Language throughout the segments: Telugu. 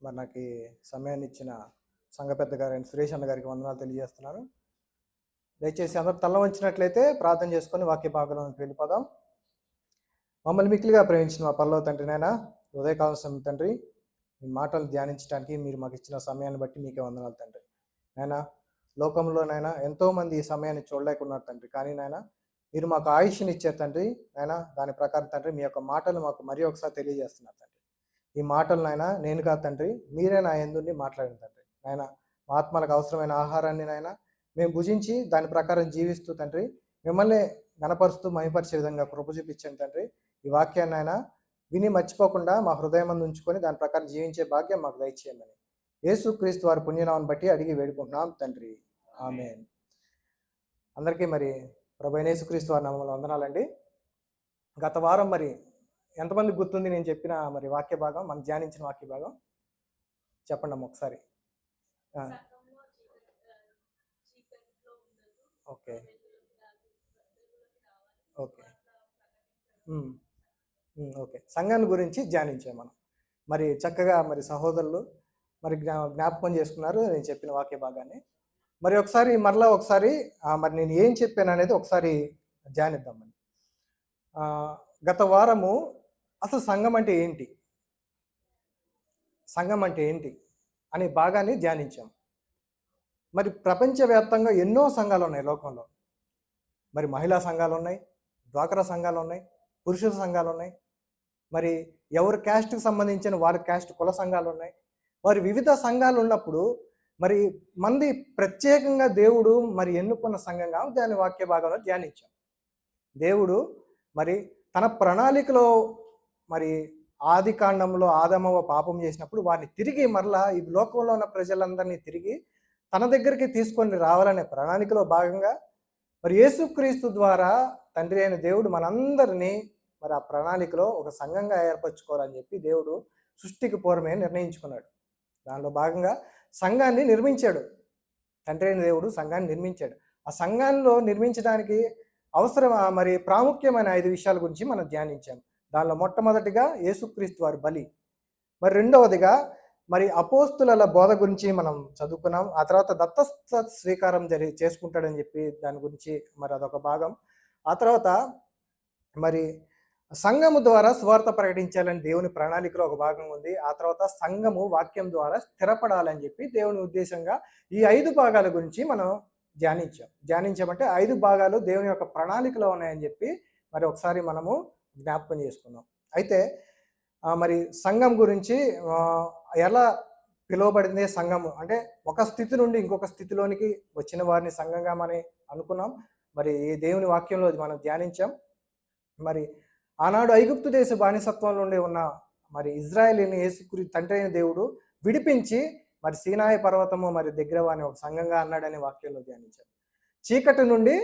మరి నాకు ఈ సమయాన్ని ఇచ్చిన సంఘ పెద్ద గారైన సురేష్ అన్న గారికి వందనాలు తెలియజేస్తున్నాను. దయచేసి అందరూ తల వంచినట్లయితే ప్రార్థన చేసుకొని వాక్య భాగంలోకి వెళ్ళిపోదాం. మమ్మల్ని మిక్కిలిగా ప్రేమించిన మా పరలోక తండ్రి నాయన, ఉదయకాలం సమయం తండ్రి, మీ మాటలు ధ్యానించడానికి మీరు మాకు ఇచ్చిన సమయాన్ని బట్టి మీకే వందనాలు తండ్రి. నాయన లోకంలోనైనా ఎంతోమంది ఈ సమయాన్ని చూడలేకున్నారు తండ్రి, కానీ నాయన మీరు మాకు ఆయుష్ని ఇచ్చారు తండ్రి. నాయన దాని ప్రకారం తండ్రి మీ యొక్క మాటలు మాకు మరి ఒకసారి తెలియజేస్తున్నారు తండ్రి. ఈ మాటలు నాయన నేను కాదు తండ్రి, మీరే నా యందుండి మాట్లాడిన తండ్రి. నాయన మా ఆత్మలకు అవసరమైన ఆహారాన్ని నాయన మేము భుజించి దాని ప్రకారం జీవిస్తూ తండ్రి మిమ్మల్ని గణపరుస్తూ మహిమపరిచే విధంగా కృప చూపించండి తండ్రి. ఈ వాక్యాన్ని ఆయన విని మర్చిపోకుండా మా హృదయం మందు ఉంచుకొని దాని ప్రకారం జీవించే భాగ్యం మాకు దయచేయమని యేసుక్రీస్తు వారి పుణ్యనామను బట్టి అడిగి వేడుకుంటున్నాం తండ్రి, ఆమేన్. అందరికీ మరి ప్రభువైన యేసుక్రీస్తు వారి నామములో వందనాలండి. గత వారం మరి ఎంతమంది గుర్తుంది నేను చెప్పిన మరి వాక్య భాగం, మనం ధ్యానించిన వాక్య భాగం చెప్పండి అమ్మ ఒకసారి. ఓకే ఓకే ఓకే సంఘాన్ని గురించి ధ్యానించాం మనం. మరి చక్కగా మరి సహోదరులు మరి జ్ఞాపకం చేసుకున్నారు నేను చెప్పిన వాక్య భాగాన్ని. మరి ఒకసారి మరలా ఒకసారి మరి నేను ఏం చెప్పాను అనేది ఒకసారి ధ్యానిద్దామని. గత వారము అసలు సంఘం అంటే ఏంటి, సంఘం అంటే ఏంటి అనే భాగాన్ని ధ్యానించాం. మరి ప్రపంచవ్యాప్తంగా ఎన్నో సంఘాలు ఉన్నాయి లోకంలో. మరి మహిళా సంఘాలు ఉన్నాయి, డ్వాక్రా సంఘాలు ఉన్నాయి, పురుషుల సంఘాలు ఉన్నాయి, మరి ఎవరి క్యాస్ట్కి సంబంధించిన వారి క్యాస్ట్ కుల సంఘాలు ఉన్నాయి. వారి వివిధ సంఘాలు ఉన్నప్పుడు మరి మంది ప్రత్యేకంగా దేవుడు మరి ఎన్నుకున్న సంఘంగా దాని వాక్య భాగంలో ధ్యానించాం. దేవుడు మరి తన ప్రణాళికలో మరి ఆది కాండంలో ఆదమవ పాపం చేసినప్పుడు వారిని తిరిగి మరలా ఈ లోకంలో ఉన్న ప్రజలందరినీ తిరిగి తన దగ్గరికి తీసుకొని రావాలనే ప్రణాళికలో భాగంగా మరి యేసుక్రీస్తు ద్వారా తండ్రి అయిన దేవుడు మనందరినీ మరి ఆ ప్రణాళికలో ఒక సంఘంగా ఏర్పరచుకోవాలని చెప్పి దేవుడు సృష్టికి పూర్వమే నిర్ణయించుకున్నాడు. దానిలో భాగంగా సంఘాన్ని నిర్మించాడు. తండ్రి అయిన దేవుడు సంఘాన్ని నిర్మించాడు. ఆ సంఘాల్లో నిర్మించడానికి అవసరం మరి ప్రాముఖ్యమైన 5 విషయాల గురించి మనం ధ్యానించాం. దానిలో మొట్టమొదటిగా యేసుక్రీస్తు వారి బలి, మరి రెండవదిగా మరి అపోస్తుల బోధ గురించి మనం చదువుకున్నాం. ఆ తర్వాత దత్తత స్వీకారం చేసుకుంటాడని చెప్పి దాని గురించి మరి అదొక భాగం. ఆ తర్వాత మరి సంఘము ద్వారా స్వార్థ ప్రకటించాలని దేవుని ప్రణాళికలో ఒక భాగం ఉంది. ఆ తర్వాత సంఘము వాక్యం ద్వారా స్థిరపడాలని చెప్పి దేవుని ఉద్దేశంగా ఈ 5 భాగాల గురించి మనం ధ్యానించామంటే 5 భాగాలు దేవుని యొక్క ప్రణాళికలో ఉన్నాయని చెప్పి మరి ఒకసారి మనము జ్ఞాపకం చేసుకుందాం. అయితే మరి సంఘం గురించి ఎలా పిలువబడింది సంఘము అంటే ఒక స్థితి నుండి ఇంకొక స్థితిలోనికి వచ్చిన వారిని సంఘంగా మనం అనుకున్నాం. మరి ఈ దేవుని వాక్యంలో మనం ధ్యానించాం. మరి ఆనాడు ఐగుప్తు దేశ బానిసత్వం నుండి ఉన్న మరి ఇజ్రాయేలీని యేసుక్రీస్తు తండ్రి అయిన దేవుడు విడిపించి మరి సీనాయి పర్వతము మరి దగ్గర వారిని ఒక సంఘంగా అన్నాడని వాక్యంలో ధ్యానించాం. చీకటి నుండి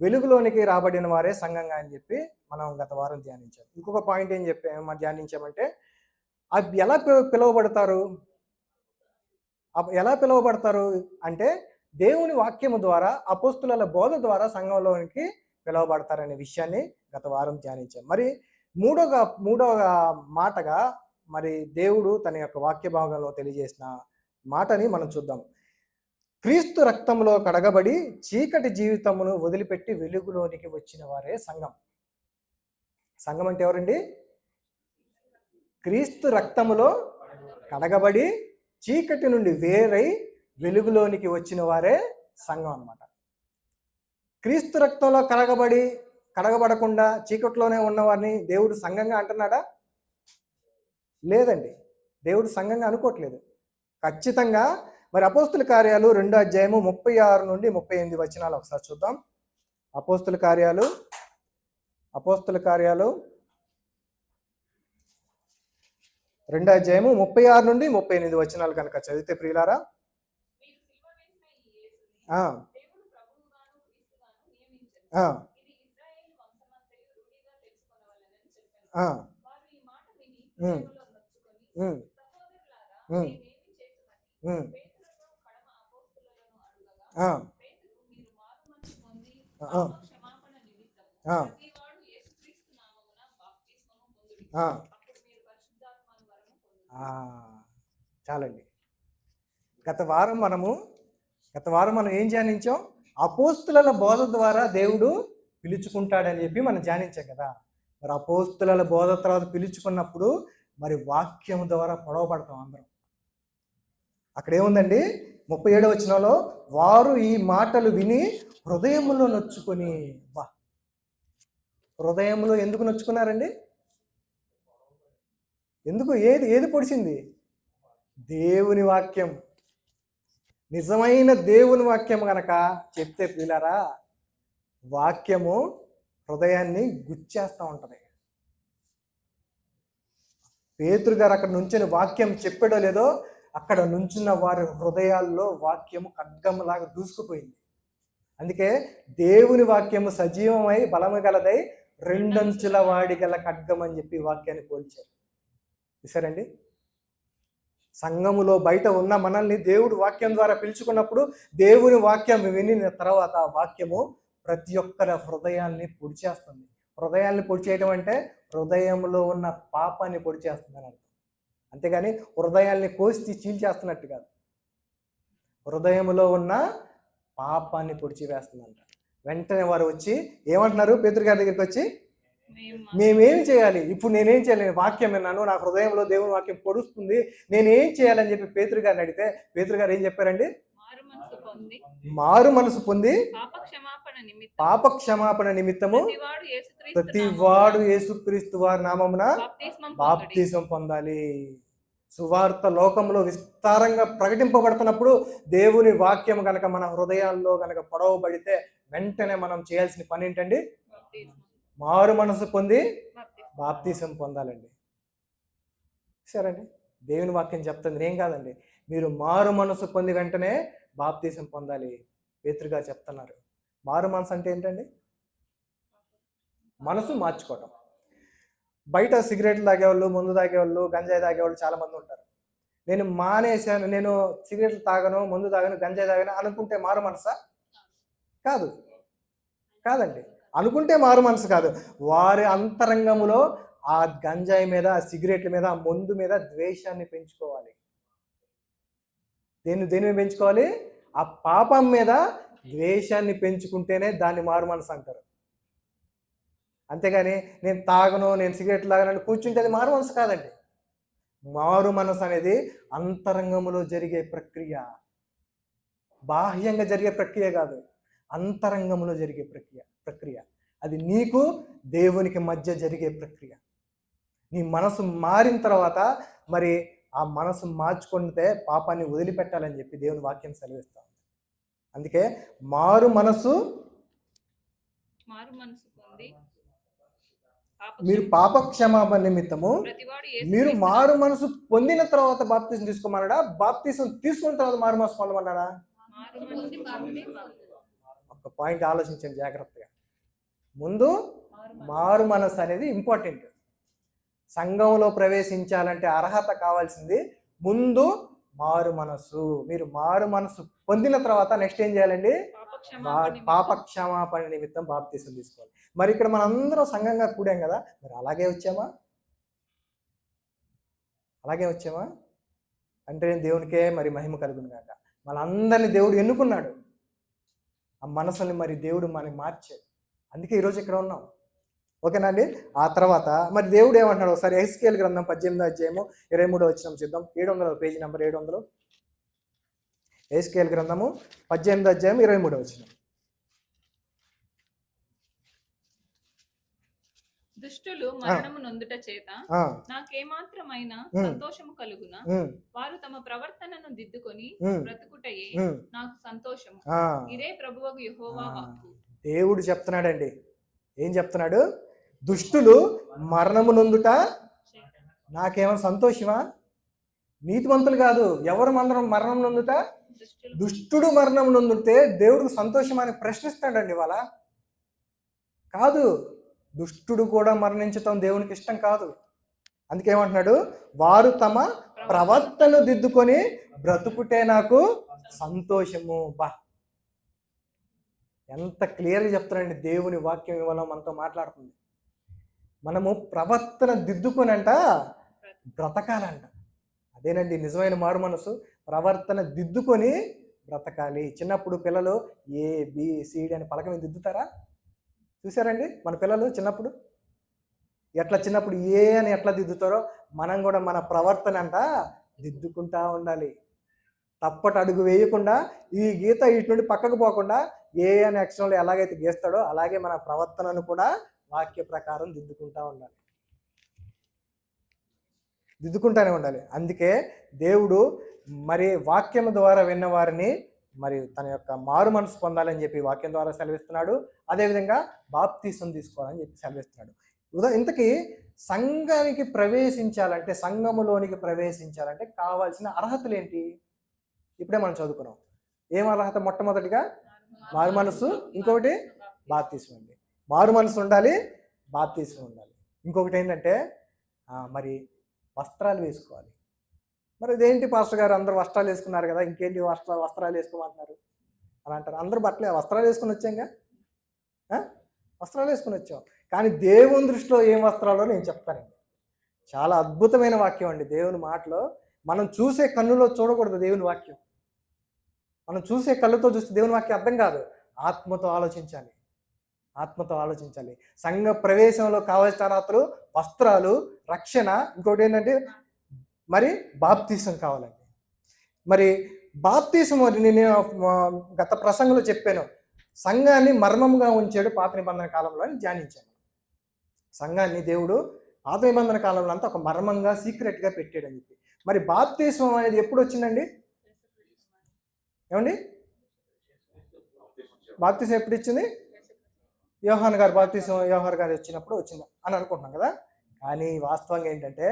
వెలుగులోనికి రాబడిన వారే సంఘంగా అని చెప్పి మనం గత వారం ధ్యానించాం. ఇంకొక పాయింట్ ఏం మనం ధ్యానించామంటే అది ఎలా పిలువబడతారు అంటే దేవుని వాక్యము ద్వారా అపోస్తుల బోధ ద్వారా సంఘంలోనికి పిలువబడతారనే విషయాన్ని గత వారం ధ్యానించాం. మరి మూడవ మాటగా మరి దేవుడు తన యొక్క వాక్య భాగంలో తెలియజేసిన మాటని మనం చూద్దాం. క్రీస్తు రక్తంలో కడగబడి చీకటి జీవితమును వదిలిపెట్టి వెలుగులోనికి వచ్చిన వారే సంఘం. సంఘం అంటే ఎవరండి? క్రీస్తు రక్తములో కడగబడి చీకటి నుండి వేరై వెలుగులోనికి వచ్చిన వారే సంఘం అన్నమాట. క్రీస్తు రక్తంలో కడగబడకుండా చీకట్లోనే ఉన్నవారిని దేవుడు సంఘంగా అంటున్నాడా? లేదండి, దేవుడు సంఘంగా అనుకోవట్లేదు. ఖచ్చితంగా మరి అపోస్తుల కార్యాలు 2వ అధ్యాయము 36 నుండి 38 వచనాలు ఒకసారి చూద్దాం. అపోస్తుల కార్యాలు 2వ అధ్యాయము 36 నుండి 38 వచనాలు కనుక చదివితే ప్రియులారా, చాలండి. గత వారం మనం ఏం ధ్యానించాం? అపోస్తుల బోధ ద్వారా దేవుడు పిలుచుకుంటాడని చెప్పి మనం ధ్యానించాం కదా. మరి అపోస్తుల బోధ తర్వాత పిలుచుకున్నప్పుడు మరి వాక్యం ద్వారా పొడవబడతాం అందరం. అక్కడ ఏముందండి? 37వ వచనంలో, వారు ఈ మాటలు విని హృదయములో నొచ్చుకొని, హృదయంలో ఎందుకు నొచ్చుకున్నారండి? ఎందుకు? ఏది పొడిచింది? దేవుని వాక్యం. నిజమైన దేవుని వాక్యం గనక చెప్తే పిల్లరా, వాక్యము హృదయాన్ని గుచ్చేస్తూ ఉంటుంది. పేతురు గారు అక్కడ నుంచుని వాక్యం చెప్పాడో లేదో, అక్కడ నుంచున్న వారి హృదయాల్లో వాక్యము ఖడ్గంలాగా దూసుకుపోయింది. అందుకే దేవుని వాక్యము సజీవమై బలము గలదై రెండంచుల వాడి గల ఖడ్గం అని చెప్పి వాక్యాన్ని పోల్చారు. చూసారండి? సంఘములో బయట ఉన్న మనల్ని దేవుడు వాక్యం ద్వారా పిలుచుకున్నప్పుడు దేవుని వాక్యం వినిన తర్వాత ఆ వాక్యము ప్రతి ఒక్కరి హృదయాల్ని పొడిచేస్తుంది. హృదయాల్ని పొడిచేయడం అంటే హృదయంలో ఉన్న పాపాన్ని పొడిచేస్తుంది అని అర్థం. అంతేగాని హృదయాల్ని కోసి చీల్చేస్తున్నట్టు కాదు. హృదయంలో ఉన్న పాపాన్ని పొడిచివేస్తుందంట. వెంటనే వారు వచ్చి ఏమంటున్నారు? పేతురు గారి దగ్గరికి వచ్చి, మేమేం చేయాలి? ఇప్పుడు నేనేం చేయాలి? వాక్యం విన్నాను, నా హృదయంలో దేవుని వాక్యం పొడుస్తుంది, నేనేం చేయాలని చెప్పి పేతురు గారిని అడిగితే పేతురు గారు ఏం చెప్పారండి? మారు మనసు పొంది పాప క్షమాపణ నిమిత్తము ప్రతివాడు యేసుక్రీస్తు వారి నామమున బాప్తిసం పొందాలి. సువార్త లోకంలో విస్తారంగా ప్రకటింపబడుతున్నప్పుడు దేవుని వాక్యం గనక మన హృదయాల్లో గనక పొడవబడితే వెంటనే మనం చేయాల్సిన పని ఏంటండి? మారు మనసు పొంది బాప్తిసం పొందాలండి. సరేండి, దేవుని వాక్యం చెప్తుంది, ఏం కాదండి. మీరు మారు మనసు పొంది వెంటనే బాప్తిసం పొందాలి. పేతురు గారు చెప్తున్నారు. మారు మనసు అంటే ఏంటండి? మనసు మార్చుకోవటం. బయట సిగరెట్లు తాగేవాళ్ళు, మందు తాగేవాళ్ళు, గంజాయి తాగేవాళ్ళు చాలా మంది ఉంటారు. నేను మానేశాను, నేను సిగరెట్లు తాగను, మందు తాగను, గంజాయి తాగను అనుకుంటే మారు మనసా? కాదండి. అనుకుంటే మారు మనసు కాదు. వారి అంతరంగములో ఆ గంజాయి మీద, ఆ సిగరెట్ల మీద, ఆ మందు మీద ద్వేషాన్ని పెంచుకోవాలి. దేని పెంచుకోవాలి? ఆ పాపం మీద ద్వేషాన్ని పెంచుకుంటేనే దాన్ని మారు మనసు అంటారు. అంతేగాని నేను తాగను, నేను సిగరెట్ తాగను కూర్చుంటే అది మారు మనసు కాదండి. మారు మనసు అనేది అంతరంగంలో జరిగే ప్రక్రియ, బాహ్యంగా జరిగే ప్రక్రియ కాదు, అంతరంగంలో జరిగే ప్రక్రియ. అది నీకు దేవునికి మధ్య జరిగే ప్రక్రియ. నీ మనసు మారిన తర్వాత మరి ఆ మనసు మార్చుకుంటే పాపాన్ని వదిలిపెట్టాలని చెప్పి దేవుని వాక్యం సెలవిస్తాం. అందుకే మారు మనసు మీరు పాప క్షమాపణ నిమిత్తము మీరు మారు మనసు పొందిన తర్వాత బాప్తిసం తీసుకోమన్నాడా? బాప్తిసం తీసుకున్న తర్వాత మారు మనసు పొందమన్నాడా? ఒక పాయింట్ ఆలోచించండి జాగ్రత్తగా. ముందు మారు మనసు అనేది ఇంపార్టెంట్. సంఘంలో ప్రవేశించాలంటే అర్హత కావాల్సింది ముందు మారు మనసు. మీరు మారు మనసు పొందిన తర్వాత నెక్స్ట్ ఏం చేయాలండి? పాప క్షమాపణ నిమిత్తం బాప్తిసం తీసుకోవాలి. మరి ఇక్కడ మనందరం సంఘంగా కూడాం కదా, మరి అలాగే వచ్చామా అంటే దేవునికే మరి మహిమ కలుగును గాక. మనందరినీ దేవుడు ఎన్నుకున్నాడు. ఆ మనసుని మరి దేవుడు మనకి మార్చాడు. అందుకే ఈరోజు ఇక్కడ ఉన్నాం. ఓకేనా అండి? ఆ తర్వాత మరి దేవుడు ఏమంటున్నాడు ఒకసారి ఎహెజ్కేలు గ్రంథం 18వ అధ్యాయము 23వ వచనం చూద్దాం. 700 పేజీ నెంబర్ 700. ఎహెజ్కేలు గ్రంథము 18వ అధ్యాయం 23వ వచనం. దుష్టులు మరణము నొందుట చేత నాకేమాత్రమైన సంతోషము కలుగునా? వారు తమ ప్రవర్తనను దిద్దుకొని బ్రతుకుటయే నాకు సంతోషము. ఇదే ప్రభువగు యెహోవా వాక్కు. దేవుడు చెప్తున్నాడండి. ఏం చెప్తున్నాడు? దుష్టులు మరణము నొందుట నాకేమైనా సంతోషమా? నీతిమంతులు కాదు, ఎవరు మరణం నొందుట? దుష్టుడు మరణం నొందితే దేవుడికి సంతోషం అని ప్రశ్నిస్తాడండి. ఇవాళ కాదు, దుష్టుడు కూడా మరణించటం దేవునికి ఇష్టం కాదు. అందుకేమంటున్నాడు? వారు తమ ప్రవర్తన దిద్దుకొని బ్రతుకుటే నాకు సంతోషము. ఎంత క్లియర్గా చెప్తారండి దేవుని వాక్యం ఇవాళ మనతో మాట్లాడుతుంది. మనము ప్రవర్తన దిద్దుకొని బ్రతకాలంట. అదేనండి నిజమైన మారు మనసు. ప్రవర్తన దిద్దుకొని బ్రతకాలి. చిన్నప్పుడు పిల్లలు ABCD అని పలక మీద దిద్దుతారా? చూసారండి మన పిల్లలు చిన్నప్పుడు చిన్నప్పుడు అని ఎట్లా దిద్దుతారో మనం కూడా మన ప్రవర్తన అంట దిద్దుకుంటా ఉండాలి. తప్పట అడుగు వేయకుండా ఈ గీత ఇటు నుండి పక్కకు పోకుండా అనే అక్షరంలో ఎలాగైతే గీస్తాడో అలాగే మన ప్రవర్తనను కూడా వాక్య ప్రకారం దిద్దుకుంటానే ఉండాలి. అందుకే దేవుడు మరి వాక్యం ద్వారా విన్న వారిని మరి తన యొక్క మారు మనసు పొందాలని చెప్పి వాక్యం ద్వారా సెలవిస్తున్నాడు. అదేవిధంగా బాప్తీసం తీసుకోవాలని చెప్పి సెలవిస్తున్నాడు. ఇంతకీ సంఘానికి ప్రవేశించాలంటే, సంఘములోనికి ప్రవేశించాలంటే కావాల్సిన అర్హతలు ఏంటి? ఇప్పుడే మనం చదువుకున్నాం. ఏం అర్హత? మొట్టమొదటిగా మారు మనసు, ఇంకొకటి బాప్తీసం అండి. మారు మనసు ఉండాలి, బాప్తీసం ఉండాలి. ఇంకొకటి ఏంటంటే మరి వస్త్రాలు వేసుకోవాలి. మరి ఇదేంటి పాస్టర్ గారు అందరూ వస్త్రాలు వేసుకున్నారు కదా, ఇంకేంటి వస్త్రాలు వేసుకోమంటున్నారు అని అంటారు. అందరూ వస్త్రాలు వేసుకుని వచ్చాంగా, వస్త్రాలు వేసుకుని వచ్చాం. కానీ దేవుని దృష్టిలో ఏం వస్త్రాలో నేను చెప్తానండి. చాలా అద్భుతమైన వాక్యం అండి. దేవుని మాటలో మనం చూసే కన్నులో చూడకూడదు దేవుని వాక్యం. మనం చూసే కళ్ళతో చూస్తే దేవుని వాక్యం అర్థం కాదు. ఆత్మతో ఆలోచించాలి. సంఘ ప్రవేశంలో కావాల్సిన అర్హతలు వస్త్రాలు, రక్షణ, ఇంకోటి ఏంటంటే మరి బాప్తీసం కావాలండి. మరి బాప్తీసం నేను గత ప్రసంగంలో చెప్పాను. సంఘాన్ని మర్మంగా ఉంచాడు పాత నిబంధన కాలంలో అని ధ్యానించాను. సంఘాన్ని దేవుడు పాత నిబంధన కాలంలో అంతా ఒక మర్మంగా సీక్రెట్గా పెట్టాడు అని చెప్పి. మరి బాప్తీసం అనేది ఎప్పుడు వచ్చిందండి? ఏమండి? బాప్తీసం ఎప్పుడు ఇచ్చింది? యోహాను గారు బాప్తీసం యోహాను గారు వచ్చినప్పుడు వచ్చింది అని అనుకుంటున్నాం కదా. కానీ వాస్తవంగా ఏంటంటే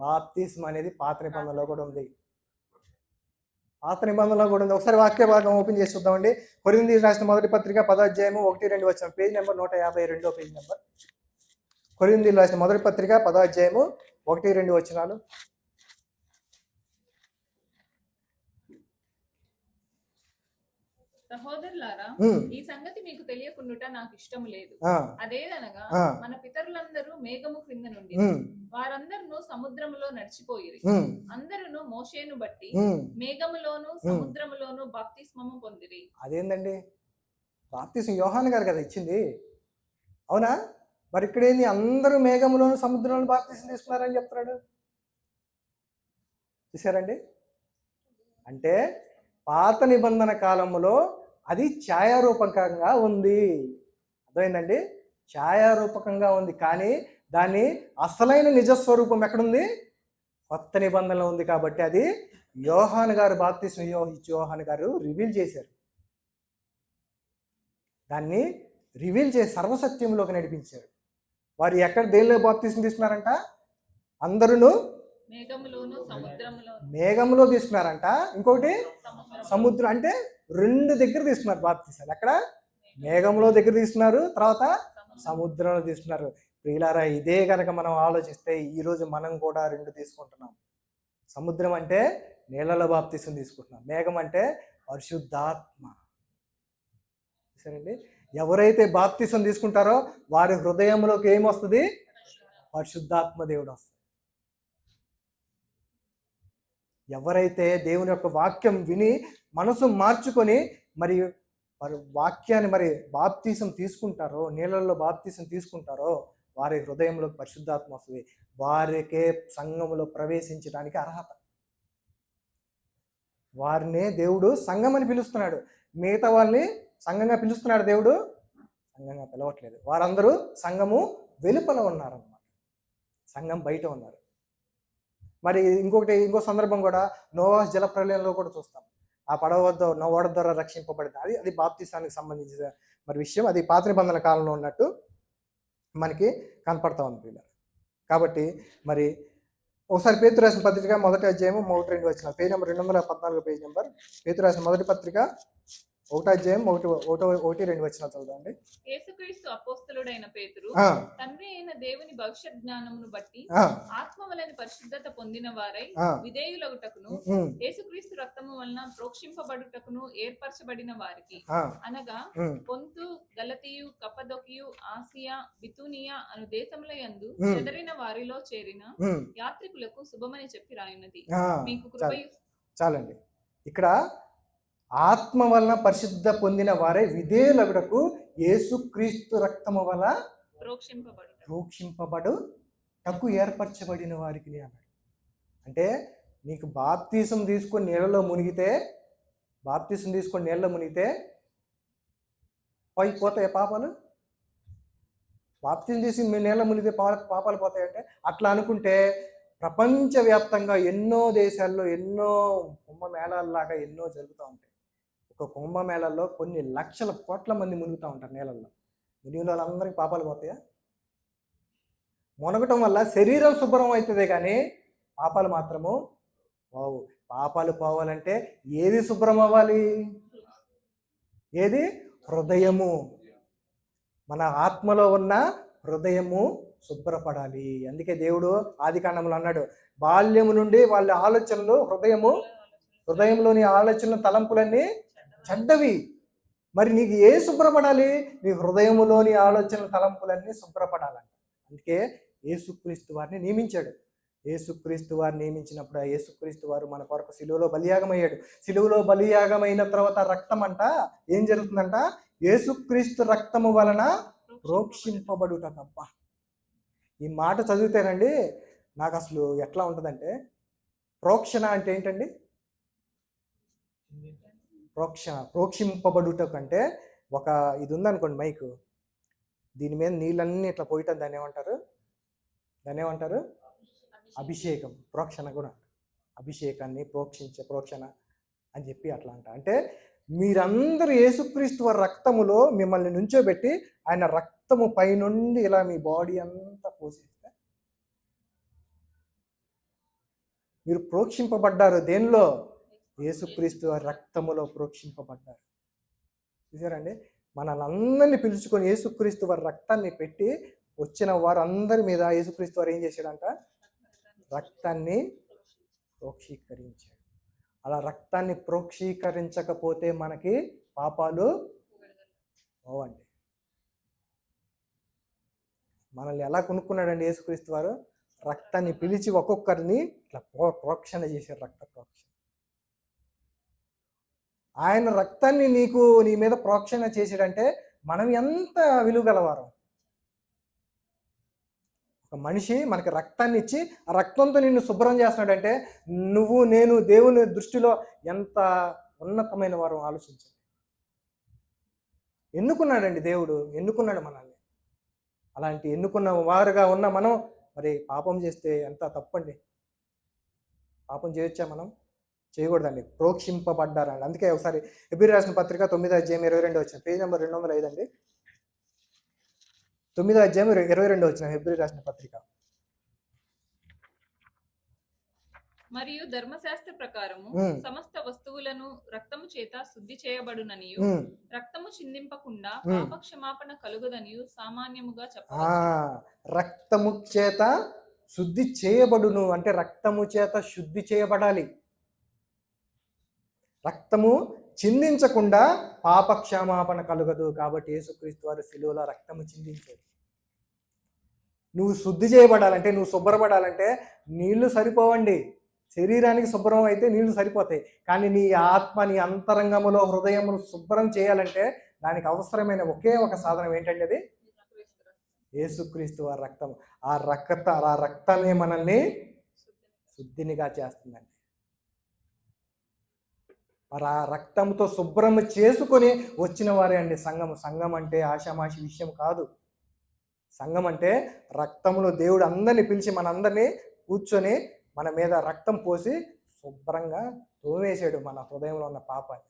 బాప్తీసం అనేది పాత నిబంధనలో కూడా ఉంది. ఒకసారి వాక్య భాగం ఓపెన్ చేసి చూద్దామండి. కొరింథీయులకు రాసిన మొదటి పత్రిక 10వ అధ్యాయము 1-2 వచనం, పేజ్ నెంబర్ 152 పేజ్ నెంబర్. కొరింథీయులకు రాసిన మొదటి పత్రిక 10వ అధ్యాయము 1-2 వచనాలు. సహోదరులారా, ఈ సంగతి మీకు తెలియకుండా నాకు ఇష్టం లేదు. అదేదనగా మన పితరులందరూ మేఘము క్రింద నుండి వారందరూ సముద్రములో నడిచిపోయిరి. అందరూ మోషేను బట్టి మేఘములోను సముద్రములోను బాప్తిస్మము పొందిరి. అదేందండి? బాప్తిస్మం యోహాను గారు కదా ఇచ్చింది, అవునా? మరి ఇక్కడ ఏంది? అందరూ మేఘములోను సముద్రంలో బాప్తిస్మం తీసుకున్నారని చెప్తున్నాడు. చూసారండి? అంటే పాత నిబంధన కాలంలో అది ఛాయారూపకంగా ఉంది. అర్థమైందండి? ఛాయారూపకంగా ఉంది. కానీ దాని అసలైన నిజస్వరూపం ఎక్కడుంది? కొత్త నిబంధనలో ఉంది. కాబట్టి అది యోహాను గారు బాప్తిస్మం యోహాను గారు రివీల్ చేశారు. దాన్ని రివీల్ చేసి సర్వసత్యంలోకి నడిపించారు. వారు దేనిలో బాప్తిస్మం తీసుకున్నారంట? అందరూ మేఘంలో తీసుకున్నారంట. ఇంకోటి సముద్రం, అంటే 2 దగ్గర తీసుకున్నారు బాప్తిసాలు. ఎక్కడ? మేఘంలో దగ్గర తీసుకున్నారు, తర్వాత సముద్రంలో తీసుకున్నారు. ప్రియులారా, ఇదే కనుక మనం ఆలోచిస్తే ఈరోజు మనం కూడా 2 తీసుకుంటున్నాం. సముద్రం అంటే నీళ్ళలో బాప్తిసం తీసుకుంటున్నాం, మేఘం అంటే పరిశుద్ధాత్మ. సరేండి, ఎవరైతే బాప్తిసం తీసుకుంటారో వారి హృదయంలోకి ఏమొస్తుంది? పరిశుద్ధాత్మ దేవుడు వస్తుంది. ఎవరైతే దేవుని యొక్క వాక్యం విని మనసు మార్చుకొని మరి వాక్యాన్ని మరి బాప్తీసం తీసుకుంటారో, నీళ్ళల్లో బాప్తీసం తీసుకుంటారో వారి హృదయంలో పరిశుద్ధాత్మ వస్తుంది. వారికే సంఘములో ప్రవేశించడానికి అర్హత. వారినే దేవుడు సంఘం అని పిలుస్తున్నాడు. మిగతా వాళ్ళని సంఘంగా పిలుస్తున్నాడు దేవుడు, సంఘంగా పిలవట్లేదు. వారందరూ సంఘము వెలుపల ఉన్నారన్నమాట, సంఘం బయట ఉన్నారు. మరి ఇంకో సందర్భం కూడా నోవా జలప్రలయంలో కూడా చూస్తాం. ఆ పడవ వద్ద ఓడ ద్వారా రక్షింపబడింది. అది బాప్తిసానికి సంబంధించిన మరి విషయం. అది పాత నిబంధన కాలంలో ఉన్నట్టు మనకి కనపడతా ఉంది. కాబట్టి మరి ఒకసారి పేతురు రాసిన పత్రిక 1వ అధ్యాయము 1-2 వచనాలు, పేజ్ నెంబర్ 214 పేజ్ నెంబర్. పేతురు రాసిన మొదటి పత్రిక ఒకటో అధ్యాయం ఒకటి రెండు వచనాలు చదవండి. యేసుక్రీస్తు అపోస్తలుడైన పేతురు తండ్రి అయిన దేవుని భవిష్యత్ జ్ఞానమును బట్టి ఆత్మ వలన పరిశుద్ధత పొందిన వారై విధేయులగుటకును యేసుక్రీస్తు రక్తము వలన ప్రోక్షింపబడుటకును ఏర్పరచబడిన వారికి అనగా పొంతు, గలతీయు, కప్పదొకియు, ఆసియా, బితూనియా అను దేశముల యందు చెదరిన వారిలో చేరిన యాత్రికులకు శుభమని చెప్పి రాయున్నది. మీకు కృపయు. చాలండి. ఇక్కడ ఆత్మ వలన పరిశుద్ధ పొందిన వారే విధేయులగుటకు యేసుక్రీస్తు రక్తము వలన ప్రోక్షింపబడుటకు ఏర్పరచబడిన వారికి అన్నాడు. అంటే నీకు బాప్తీసం తీసుకొని నీళ్ళలో మునిగితే పోతాయి పాపాలు. బాప్తీసం తీసి నీళ్ళ మునిగితే పాపాలు పోతాయంటే అట్లా అనుకుంటే ప్రపంచవ్యాప్తంగా ఎన్నో దేశాల్లో ఎన్నో కుంభమేళాల్లాగా ఎన్నో జరుగుతూ ఉంటాయి. ఒక కుంభమేళాల్లో కొన్ని లక్షల కోట్ల మంది మునుగుతూ ఉంటారు నీళ్ళల్లో. మునిగిన వాళ్ళందరికీ పాపాలు పోతాయా? మునగటం వల్ల శరీరం శుభ్రం అవుతుంది కానీ పాపాలు మాత్రము పోవు. పాపాలు పోవాలంటే ఏది శుభ్రం అవ్వాలి? ఏది? హృదయము. మన ఆత్మలో ఉన్న హృదయము శుభ్రపడాలి. అందుకే దేవుడు ఆదికాండంలో అన్నాడు, బాల్యము నుండి వాళ్ళ ఆలోచనలు హృదయంలోని ఆలోచనలు తలంపులన్నీ చెడ్డవి. మరి నీకు ఏ శుభ్రపడాలి? నీ హృదయములోని ఆలోచనల తలంపులన్నీ శుభ్రపడాలంట. అందుకే యేసుక్రీస్తు వారిని నియమించాడు. యేసుక్రీస్తు వారిని నియమించినప్పుడు ఆ యేసుక్రీస్తు వారు మన కొరకు సిలువలో బలియాగమయ్యాడు. సిలువలో బలియాగమైన తర్వాత రక్తం అంట ఏం జరుగుతుందంట? యేసుక్రీస్తు రక్తము వలన ప్రోక్షింపబడుట తప్ప. ఈ మాట చదివితేనండి నాకు అసలు ఎట్లా ఉంటుందంటే, ప్రోక్షణ అంటే ఏంటండి? ప్రోక్షింపబడుట కంటే ఒక ఇది ఉందనుకోండి మైకు, దీని మీద నీళ్ళన్నీ ఇట్లా పోయటం దాన్ని ఏమంటారు? అభిషేకం. ప్రోక్షణ కూడా అభిషేకాన్ని ప్రోక్షణ అని చెప్పి అట్లా అంటే మీరందరూ యేసుక్రీస్తు వారి రక్తములో మిమ్మల్ని నుంచోబెట్టి ఆయన రక్తము పైనుండి ఇలా మీ బాడీ అంతా పోసేస్తే మీరు ప్రోక్షింపబడ్డారు. దేనిలో? యేసుక్రీస్తు వారి రక్తములో ప్రోక్షింపబడ్డారు. చూసారండి? మనల్ని అందరినీ పిలుచుకొని యేసుక్రీస్తు వారి రక్తాన్ని పెట్టి వచ్చిన వారందరి మీద యేసుక్రీస్తు వారు ఏం చేశాడంట? రక్తాన్ని ప్రోక్షీకరించాడు. అలా రక్తాన్ని ప్రోక్షీకరించకపోతే మనకి పాపాలు పోవండి. మనల్ని ఎలా కొనుక్కున్నాడండి యేసుక్రీస్తు వారు? రక్తాన్ని పిలిచి ఒక్కొక్కరిని ఇట్లా ప్రోక్షణ చేశారు. రక్త ప్రోక్షణ. ఆయన రక్తాన్ని నీ మీద ప్రోక్షణ చేసాడంటే మనం ఎంత విలువ గలవారం. ఒక మనిషి మనకి రక్తాన్ని ఇచ్చి ఆ రక్తంతో నిన్ను శుభ్రం చేస్తున్నాడంటే నువ్వు నేను దేవుని దృష్టిలో ఎంత ఉన్నతమైన వారు ఆలోచించండి. ఎన్నుకున్నాడండి దేవుడు, ఎన్నుకున్నాడు మనల్ని. అలాంటి ఎన్నుకున్న వారుగా ఉన్న మనం మరి పాపం చేస్తే ఎంత తప్పండి. పాపం చేయొచ్చా? మనం చేయకూడదండి. ప్రోక్షింపబడ్డారండి. అందుకే ఒకసారి హెబ్రీ రాసిన పత్రిక 9వ అధ్యాయం 22 వచ్చిన పేజ్ నెంబర్ 205 అండి. 9వ అధ్యాయం 22 వచ్చిన హెబ్రీ రాసిన పత్రిక. మరియు ధర్మశాస్త్ర ప్రకారము సమస్త వస్తువులను రక్తము చేత శుద్ధి చేయబడుననియు రక్తము చిందింపకుండా పాపక్షమాపణ కలుగుదనియు సామాన్యముగా చెప్పవచ్చు. రక్తము చేత శుద్ధి చేయబడును అంటే రక్తము చేత శుద్ధి చేయబడాలి. రక్తము చిందించకుండా పాపక్షమాపణ కలుగదు. కాబట్టి యేసుక్రీస్తు వారు సిలువలో రక్తము చిందించాడు. నువ్వు శుద్ధి చేయబడాలంటే, నువ్వు శుభ్రపడాలంటే నీళ్లు సరిపోవండి. శరీరానికి శుభ్రం అయితే నీళ్లు సరిపోతాయి. కానీ నీ ఆత్మ, నీ అంతరంగములో హృదయమును శుభ్రం చేయాలంటే దానికి అవసరమైన ఒకే ఒక సాధనం ఏంటంటే అది యేసుక్రీస్తు వారి రక్తము. ఆ రక్తమే మనల్ని శుద్ధినిగా చేస్తుందండి. మరి ఆ రక్తంతో శుభ్రం చేసుకొని వచ్చిన వారే అండి సంఘము. సంఘం అంటే ఆషామాషి విషయం కాదు. సంఘం అంటే రక్తములో దేవుడు అందరినీ పిలిచి మనందరినీ కూర్చొని మన మీద రక్తం పోసి శుభ్రంగా తోమేసాడు మన హృదయంలో ఉన్న పాపాన్ని.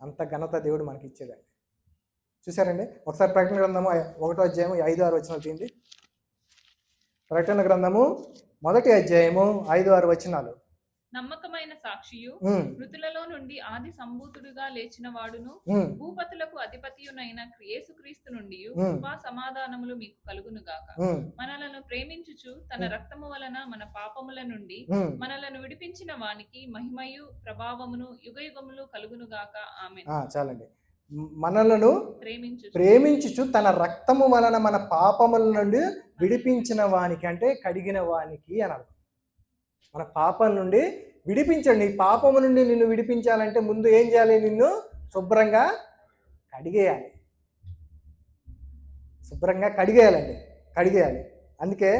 అంత ఘనత దేవుడు మనకి ఇచ్చాడండి. చూసారండి? ఒకసారి ప్రకటన గ్రంథము 1వ అధ్యాయము 5-6 వచనాలు తీయండి. ప్రకటన గ్రంథము 1వ అధ్యాయము 5-6 వచనాలు. నమ్మకమైన సాక్షియు, మృతులలో నుండి ఆది సంభూతుడుగా లేచిన వాడును, భూపతులకు అధిపతియునైన యేసుక్రీస్తు నుండి కృపా సమాధానములు మీకు కలుగును గాక. మనలను ప్రేమించుచు తన రక్తము వలన మన పాపముల నుండి మనలను విడిపించిన వానికి మహిమయు ప్రభావమును యుగయుగములు కలుగును గాక. ఆమేన్. చాలండి. మనలను ప్రేమించుచు తన రక్తము వలన మన పాపముల నుండి విడిపించిన వానికి అంటే కడిగిన వానికి అని అర్థం. మన పాపం నుండి విడిపించండి. నీ పాపము నుండి నిన్ను విడిపించాలంటే ముందు ఏం చేయాలి? నిన్ను శుభ్రంగా కడిగేయాలి. శుభ్రంగా కడిగేయాలి. అందుకే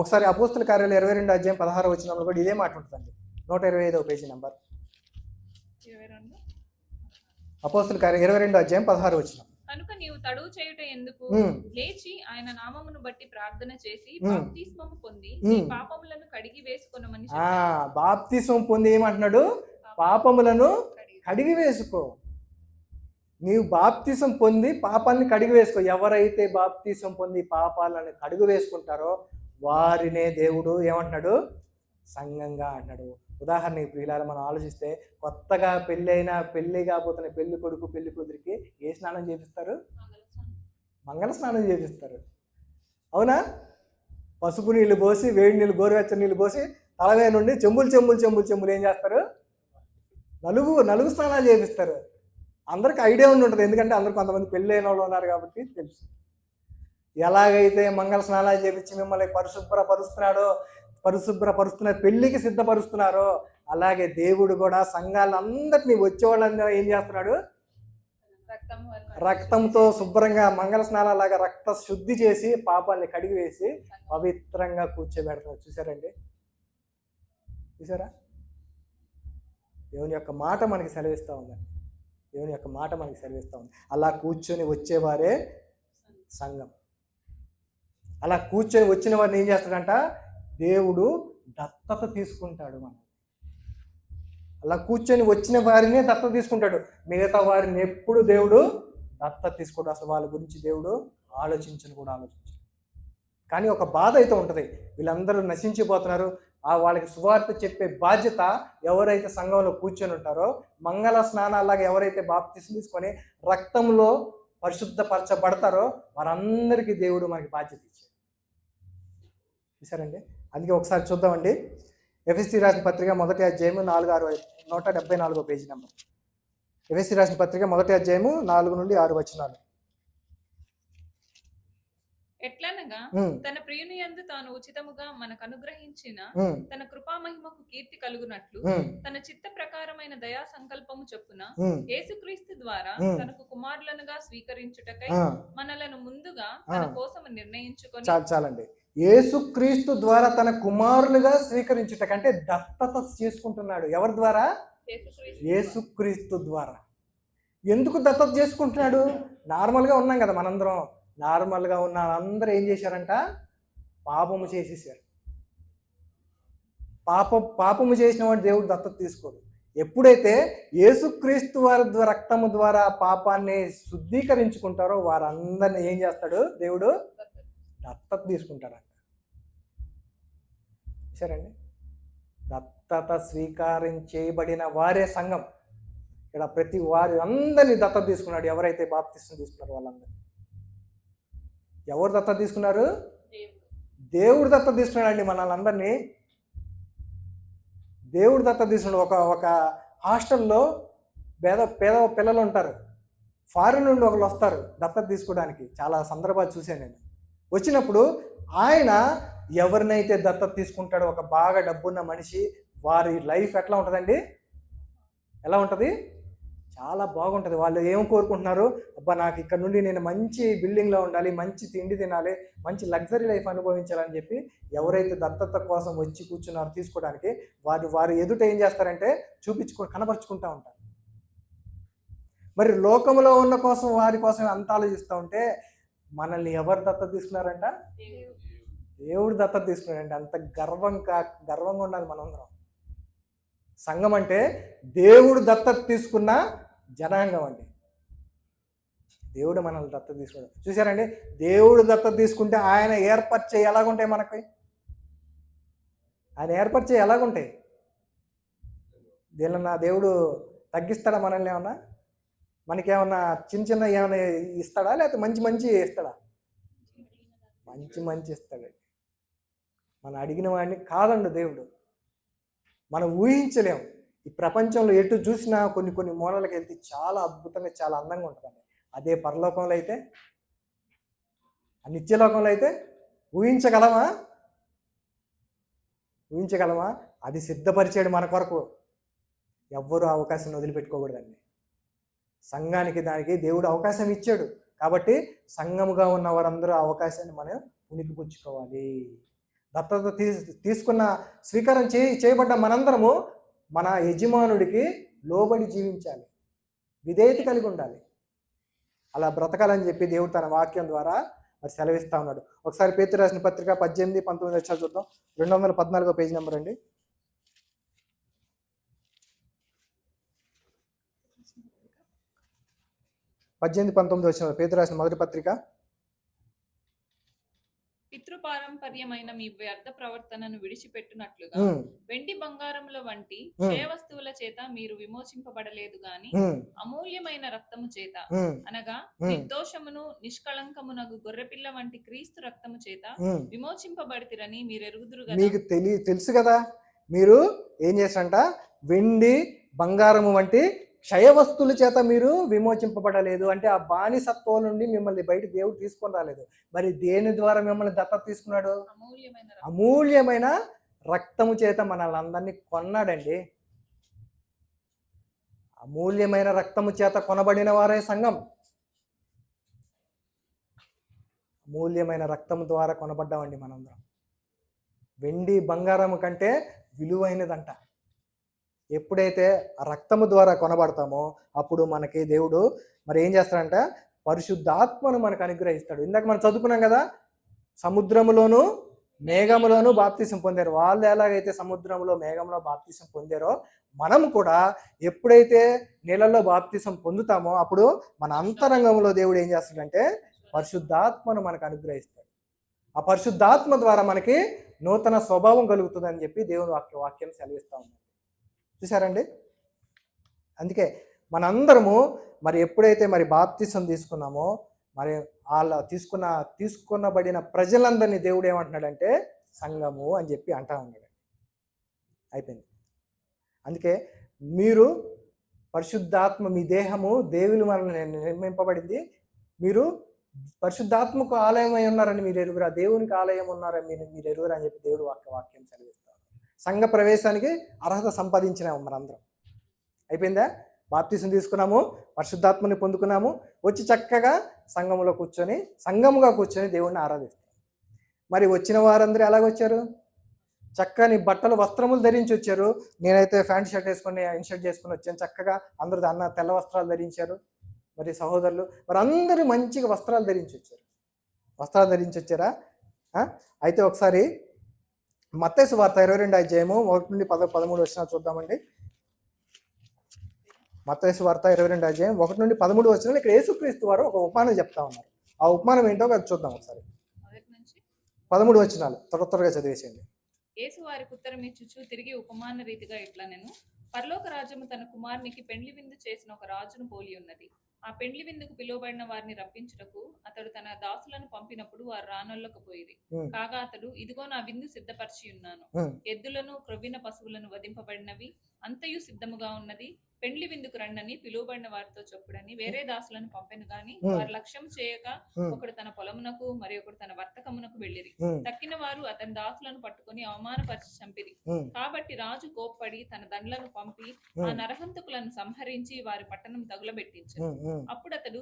ఒకసారి అపోస్తుల కార్యాలు 22 అధ్యాయం 16 వచనంలో కూడా ఇదే మాట ఉంటుందండి. 125వ పేజీ నంబర్. అపోస్తుల కార్యం 22 అధ్యాయం 16 వచనం. కనుక నీవు తడువు చేయుట ఎందుకు? లేచి ఆయన నామమును బట్టి ప్రార్థన చేసి బాప్తిస్మము పొంది నీ పాపములను కడిగి వేసుకొనమని. బాప్తిస్మం పొంది ఏమంటున్నాడు? పాపములను కడిగి వేసుకో. నీవు బాప్తిసం పొంది పాపాలను కడిగి వేసుకో. ఎవరైతే బాప్తిసం పొంది పాపాలను కడిగి వేసుకుంటారో వారినే దేవుడు ఏమంటున్నాడు? సంఘంగా అంటున్నాడు. ఉదాహరణకి ప్రియులారా, మనం ఆలోచిస్తే కొత్తగా పెళ్ళి కాబోతున్న పెళ్లి కొడుకు పెళ్లి కూతురికి ఏ స్నానం చేపిస్తారు? మంగళ స్నానం చేపిస్తారు. అవునా? పసుపు నీళ్ళు పోసి, వేడి నీళ్ళు, గోరువెచ్చని నీళ్ళు పోసి తలవే నుండి చెంబులు ఏం చేస్తారు? నలుగు స్నానాలు చేపిస్తారు. అందరికి ఐడియా ఉంటుంది, ఎందుకంటే అందరు కొంతమంది పెళ్ళైన వాళ్ళు ఉన్నారు కాబట్టి తెలుసు. ఎలాగైతే మంగళ స్నానాలు చేపించి మిమ్మల్ని పరిశుభ్రపరుస్తున్న పెళ్లికి సిద్ధపరుస్తున్నారో అలాగే దేవుడు కూడా సంఘాలందరినీ వచ్చేవాళ్ళందరూ ఏం చేస్తున్నాడు? రక్తంతో శుభ్రంగా మంగళ స్నానాలాగా రక్త శుద్ధి చేసి పాపాలని కడిగి వేసి పవిత్రంగా కూర్చోబెడతాడు. చూసారా? దేవుని యొక్క మాట మనకి సెలవిస్తూ ఉందండి. అలా కూర్చొని వచ్చేవారే సంఘం. అలా కూర్చొని వచ్చిన వారిని ఏం చేస్తాడంట? దేవుడు దత్తత తీసుకుంటాడు. మనం అలా కూర్చొని వచ్చిన వారినే దత్తత తీసుకుంటాడు. మిగతా వారిని ఎప్పుడు దేవుడు దత్తత తీసుకోడు. అసలు వాళ్ళ గురించి దేవుడు ఆలోచించను. కానీ ఒక బాధ అయితే ఉంటుంది. వీళ్ళందరూ నశించిపోతున్నారు. వాళ్ళకి సువార్త చెప్పే బాధ్యత ఎవరైతే సంఘంలో కూర్చొని ఉంటారో, మంగళ స్నానాలాగా ఎవరైతే బాప్తిసం తీసుకొని రక్తంలో పరిశుద్ధపరచబడతారో వారందరికీ దేవుడు మనకి బాధ్యత ఇచ్చాడు. చూసారండి? అందుకే ఒకసారి చూద్దామండి. ఎఫెసీ రాసిన పత్రిక 1వ అధ్యాయము 174వ పేజీ నెంబర్. ఎఫెసీ రాసిన పత్రిక 1వ అధ్యాయము 4 నుండి 6 వచనాలు. ఎట్లనగా తన ప్రియుని యందు తాను ఉచితముగా మనకు అనుగ్రహించిన తన కృపా మహిమకు కీర్తి కలుగునట్లు తన చిత్త ప్రకారమైన దయా సంకల్పము చొప్పున యేసుక్రీస్తు ద్వారా తనకు కుమారులనుగా స్వీకరించుటకై మనలను ముందుగా తన కోసం నిర్ణయించుకొని. చాలండి. యేసుక్రీస్తు ద్వారా తన కుమారులుగా స్వీకరించుటకంటే దత్తత చేసుకుంటున్నాడు. ఎవరి ద్వారా? యేసుక్రీస్తు ద్వారా. ఎందుకు దత్తత చేసుకుంటున్నాడు? నార్మల్గా ఉన్నాం కదా మనందరం. నార్మల్గా ఉన్న అందరూ ఏం చేశారంట? పాపము చేసేసారు. పాపము చేసిన వాడు దేవుడు దత్తత తీసుకోడు. ఎప్పుడైతే యేసుక్రీస్తు వారి రక్తము ద్వారా పాపాన్ని శుద్ధీకరించుకుంటారో వారందరిని ఏం చేస్తాడు? దేవుడు దత్తత తీసుకుంటాడంట. సరేండి? దత్తత స్వీకారం చేయబడిన వారే సంఘం. ఇక్కడ ప్రతి వారి అందరినీ దత్తత తీసుకున్నాడు. ఎవరైతే బాప్తిసం తీసుకున్నారో వాళ్ళందరూ. ఎవరు దత్తత తీసుకున్నారు? దేవుడు దత్తత తీసుకున్నాడండి మనల్ని అందరినీ. దేవుడు దత్తత తీసుకున్నాడు. ఒక హాస్టల్లో పేద పిల్లలు ఉంటారు. ఫారిన్ నుండి ఒకళ్ళు వస్తారు దత్తత తీసుకోవడానికి. చాలా సందర్భాలు చూశాను నేను. వచ్చినప్పుడు ఆయన ఎవరినైతే దత్తత తీసుకుంటాడో, ఒక బాగా డబ్బున్న మనిషి, వారి లైఫ్ ఎట్లా ఉంటుందండి? ఎలా ఉంటుంది? చాలా బాగుంటుంది. వాళ్ళు ఏం కోరుకుంటున్నారు? అబ్బా, నాకు ఇక్కడ నుండి నేను మంచి బిల్డింగ్లో ఉండాలి, మంచి తిండి తినాలి, మంచి లగ్జరీ లైఫ్ అనుభవించాలని చెప్పి ఎవరైతే దత్తత కోసం వచ్చి కూర్చున్నారో తీసుకోవడానికి, వారు ఎదుట ఏం చేస్తారంటే కనపరుచుకుంటూ ఉంటారు. మరి లోకంలో ఉన్న కోసం వారి కోసం అంత ఆలోచిస్తూ ఉంటే మనల్ని ఎవరు దత్తత తీసుకున్నారంట? దేవుడు దత్తత తీసుకున్నాడంటే అంత గర్వంగా ఉండాలి మనందరం. సంఘం అంటే దేవుడు దత్తత తీసుకున్న జనాంగం అండి. దేవుడు మనల్ని దత్తత తీసుకున్నాడు. చూసారండి? దేవుడు దత్తత తీసుకుంటే ఆయన ఏర్పరిచే ఎలాగుంటాయి? మనకి ఆయన ఏర్పరిచే ఎలాగుంటాయి? దీనిలో నా దేవుడు తగ్గిస్తాడా మనల్ని? ఏమన్నా మనకేమన్నా చిన్న చిన్న ఏమైనా ఇస్తాడా, లేకపోతే మంచి మంచి ఇస్తాడా? మంచి మంచి ఇస్తాడు. మనం అడిగిన వాడిని కాదండి దేవుడు. మనం ఊహించలేం. ఈ ప్రపంచంలో ఎటు చూసినా కొన్ని కొన్ని మూలలకు వెళ్తే చాలా అద్భుతంగా, చాలా అందంగా ఉంటుందండి. అదే పరలోకంలో అయితే, ఆ నిత్యలోకంలో అయితే ఊహించగలమా? ఊహించగలమా? అది సిద్ధపరిచాడు మన కొరకు. ఎవ్వరూ అవకాశాన్ని వదిలిపెట్టుకోకూడదండి. సంఘానికి దానికి దేవుడు అవకాశం ఇచ్చాడు. కాబట్టి సంఘముగా ఉన్న వారందరూ ఆ అవకాశాన్ని మనం పుణికిపుచ్చుకోవాలి. దత్తత తీసుకున్న స్వీకారం చేయబడ్డ మనందరము మన యజమానుడికి లోబడి జీవించాలి, విధేయత కలిగి ఉండాలి. అలా బ్రతకాలని చెప్పి దేవుడు తన వాక్యం ద్వారా మరి సెలవిస్తా ఉన్నాడు. ఒకసారి పేతురు రాసిన పత్రిక 18-19 వచ్చారు చూద్దాం. 214 పేజీ నెంబర్ అండి. 18-19 వచ్చిన పేతురు రాసిన మొదటి పత్రిక. పితృపారంపర్యమైన మీ వ్యర్థ ప్రవర్తనను విడిచిపెట్టునట్లుగా వెండి బంగారముల వంటి క్షయ వస్తువుల చేత మీరు విమోచింపబడలేదు గాని అమూల్యమైన రక్తము చేత, అనగా నిర్దోషమును నిష్కళంకమునగు గొర్రెపిల్ల వంటి క్రీస్తు రక్తము చేత విమోచింపబడితిరని మీరు ఎరుగుదురు కదా. మీకు తెలుసు కదా, మీరు ఏం చేశారంట? వెండి బంగారము వంటి క్షయ వస్తువుల చేత మీరు విమోచింపబడలేదు అంటే ఆ బానిసత్వం నుండి మిమ్మల్ని బయట దేవుడు తీసుకొని రాలేదు. మరి దేని ద్వారా మిమ్మల్ని దత్తత తీసుకున్నాడు? అమూల్యమైన రక్తము చేత మనల్ని అందరినీ కొన్నాడండి. అమూల్యమైన రక్తము చేత కొనబడిన వారే సంఘం. అమూల్యమైన రక్తము ద్వారా కొనబడ్డామండి మనందరం. వెండి బంగారము కంటే విలువైనదంట. ఎప్పుడైతే ఆ రక్తము ద్వారా కొనబడతామో అప్పుడు మనకి దేవుడు మరి ఏం చేస్తాడంట? పరిశుద్ధాత్మను మనకు అనుగ్రహిస్తాడు. ఇందాక మనం చదువుకున్నాం కదా, సముద్రములోను మేఘములోను బాప్తిసం పొందారు. వాళ్ళు ఎలాగైతే సముద్రంలో మేఘంలో బాప్తిసం పొందారో మనం కూడా ఎప్పుడైతే నీళ్ళల్లో బాప్తిసం పొందుతామో అప్పుడు మన అంతరంగంలో దేవుడు ఏం చేస్తాడంటే పరిశుద్ధాత్మను మనకు అనుగ్రహిస్తాడు. ఆ పరిశుద్ధాత్మ ద్వారా మనకి నూతన స్వభావం కలుగుతుందని చెప్పి దేవుని వాక్యం సెలవిస్తూ ఉంది. చూసారండి? అందుకే మనందరము మరి ఎప్పుడైతే మరి బాప్తిసం తీసుకున్నామో మరి వాళ్ళ తీసుకున్నబడిన ప్రజలందరినీ దేవుడు ఏమంటున్నాడంటే సంఘము అని చెప్పి అంటా ఉన్నాడు. అయిపోయింది. అందుకే మీరు పరిశుద్ధాత్మ, మీ దేహము దేవుని వలన నిర్మింపబడింది. మీరు పరిశుద్ధాత్మకు ఆలయమై ఉన్నారని మీరు ఎరుగురా, దేవునికి ఆలయం ఉన్నారని మీరు ఎరుగురా అని చెప్పి దేవుడు వాక్యం చదివిస్తారు. సంఘ ప్రవేశానికి అర్హత సంపాదించిన మనందరం. అయిపోయిందా? బాప్తిసం తీసుకున్నాము, పరిశుద్ధాత్మని పొందుకున్నాము, వచ్చి చక్కగా సంఘముగా కూర్చొని దేవుడిని ఆరాధిస్తాం. మరి వచ్చిన వారందరూ ఎలాగొచ్చారు? చక్కని బట్టలు, వస్త్రములు ధరించి వచ్చారు. నేనైతే ప్యాంట్ షర్ట్ వేసుకొని ఇన్షర్ట్ చేసుకుని వచ్చాను. చక్కగా అందరూ తెల్ల వస్త్రాలు ధరించారు. మరి సహోదరులు మరి అందరూ మంచిగా వస్త్రాలు ధరించి వచ్చారా? అయితే ఒకసారి మత్తయి సువార్త 22వ అధ్యాయము 1-13 వచనాలు చూద్దామండి. మత్తయి సువార్త 22వ అధ్యాయం 1-13 వచనాలు. ఇక్కడ యేసుక్రీస్తు వారు ఒక ఉపమానం చెప్తా ఉన్నారు. ఆ ఉపమానం ఏంటో అది చూద్దాం ఒకసారి. 13 వచనాలు త్వరగా చదివేసేయండి. యేసు వారికి ఉత్తరమిచ్చుచు తిరిగి ఉపమాన రీతిగా ఇట్లా నేను పరలోక రాజ్యము తన కుమారునికి పెండ్లి విందు చేసిన ఒక రాజును పోలి ఉన్నది. ఆ పెండ్లి విందుకు పిలువబడిన వారిని రప్పించుటకు అతడు తన దాసులను పంపినప్పుడు వారు రానొల్లకపోయిరి. కాగా అతడు, ఇదిగో నా విందు సిద్ధపరిచి ఉన్నాను, ఎద్దులను క్రొవ్విన పశువులను వధింపబడినవి అంతయు సిద్ధముగా ఉన్నది, పెండ్లి విందుకు రండని పిలువబడిన వారితో చెప్పుడని వేరే దాసులను పంపెను గాని వారు లక్ష్యం చేయక ఒకడు తన పొలమునకు మరి ఒకడు తన వర్తకమునకు వెళ్ళిరి. తక్కిన వారు అతని దాసులను పట్టుకుని అవమానపరిచి చంపిరి. కాబట్టి రాజు కోప్పడి తన దండ్లను పంపి ఆ నరహంతకులను సంహరించి వారి పట్టణం తగులబెట్టించారు. అప్పుడు అతడు,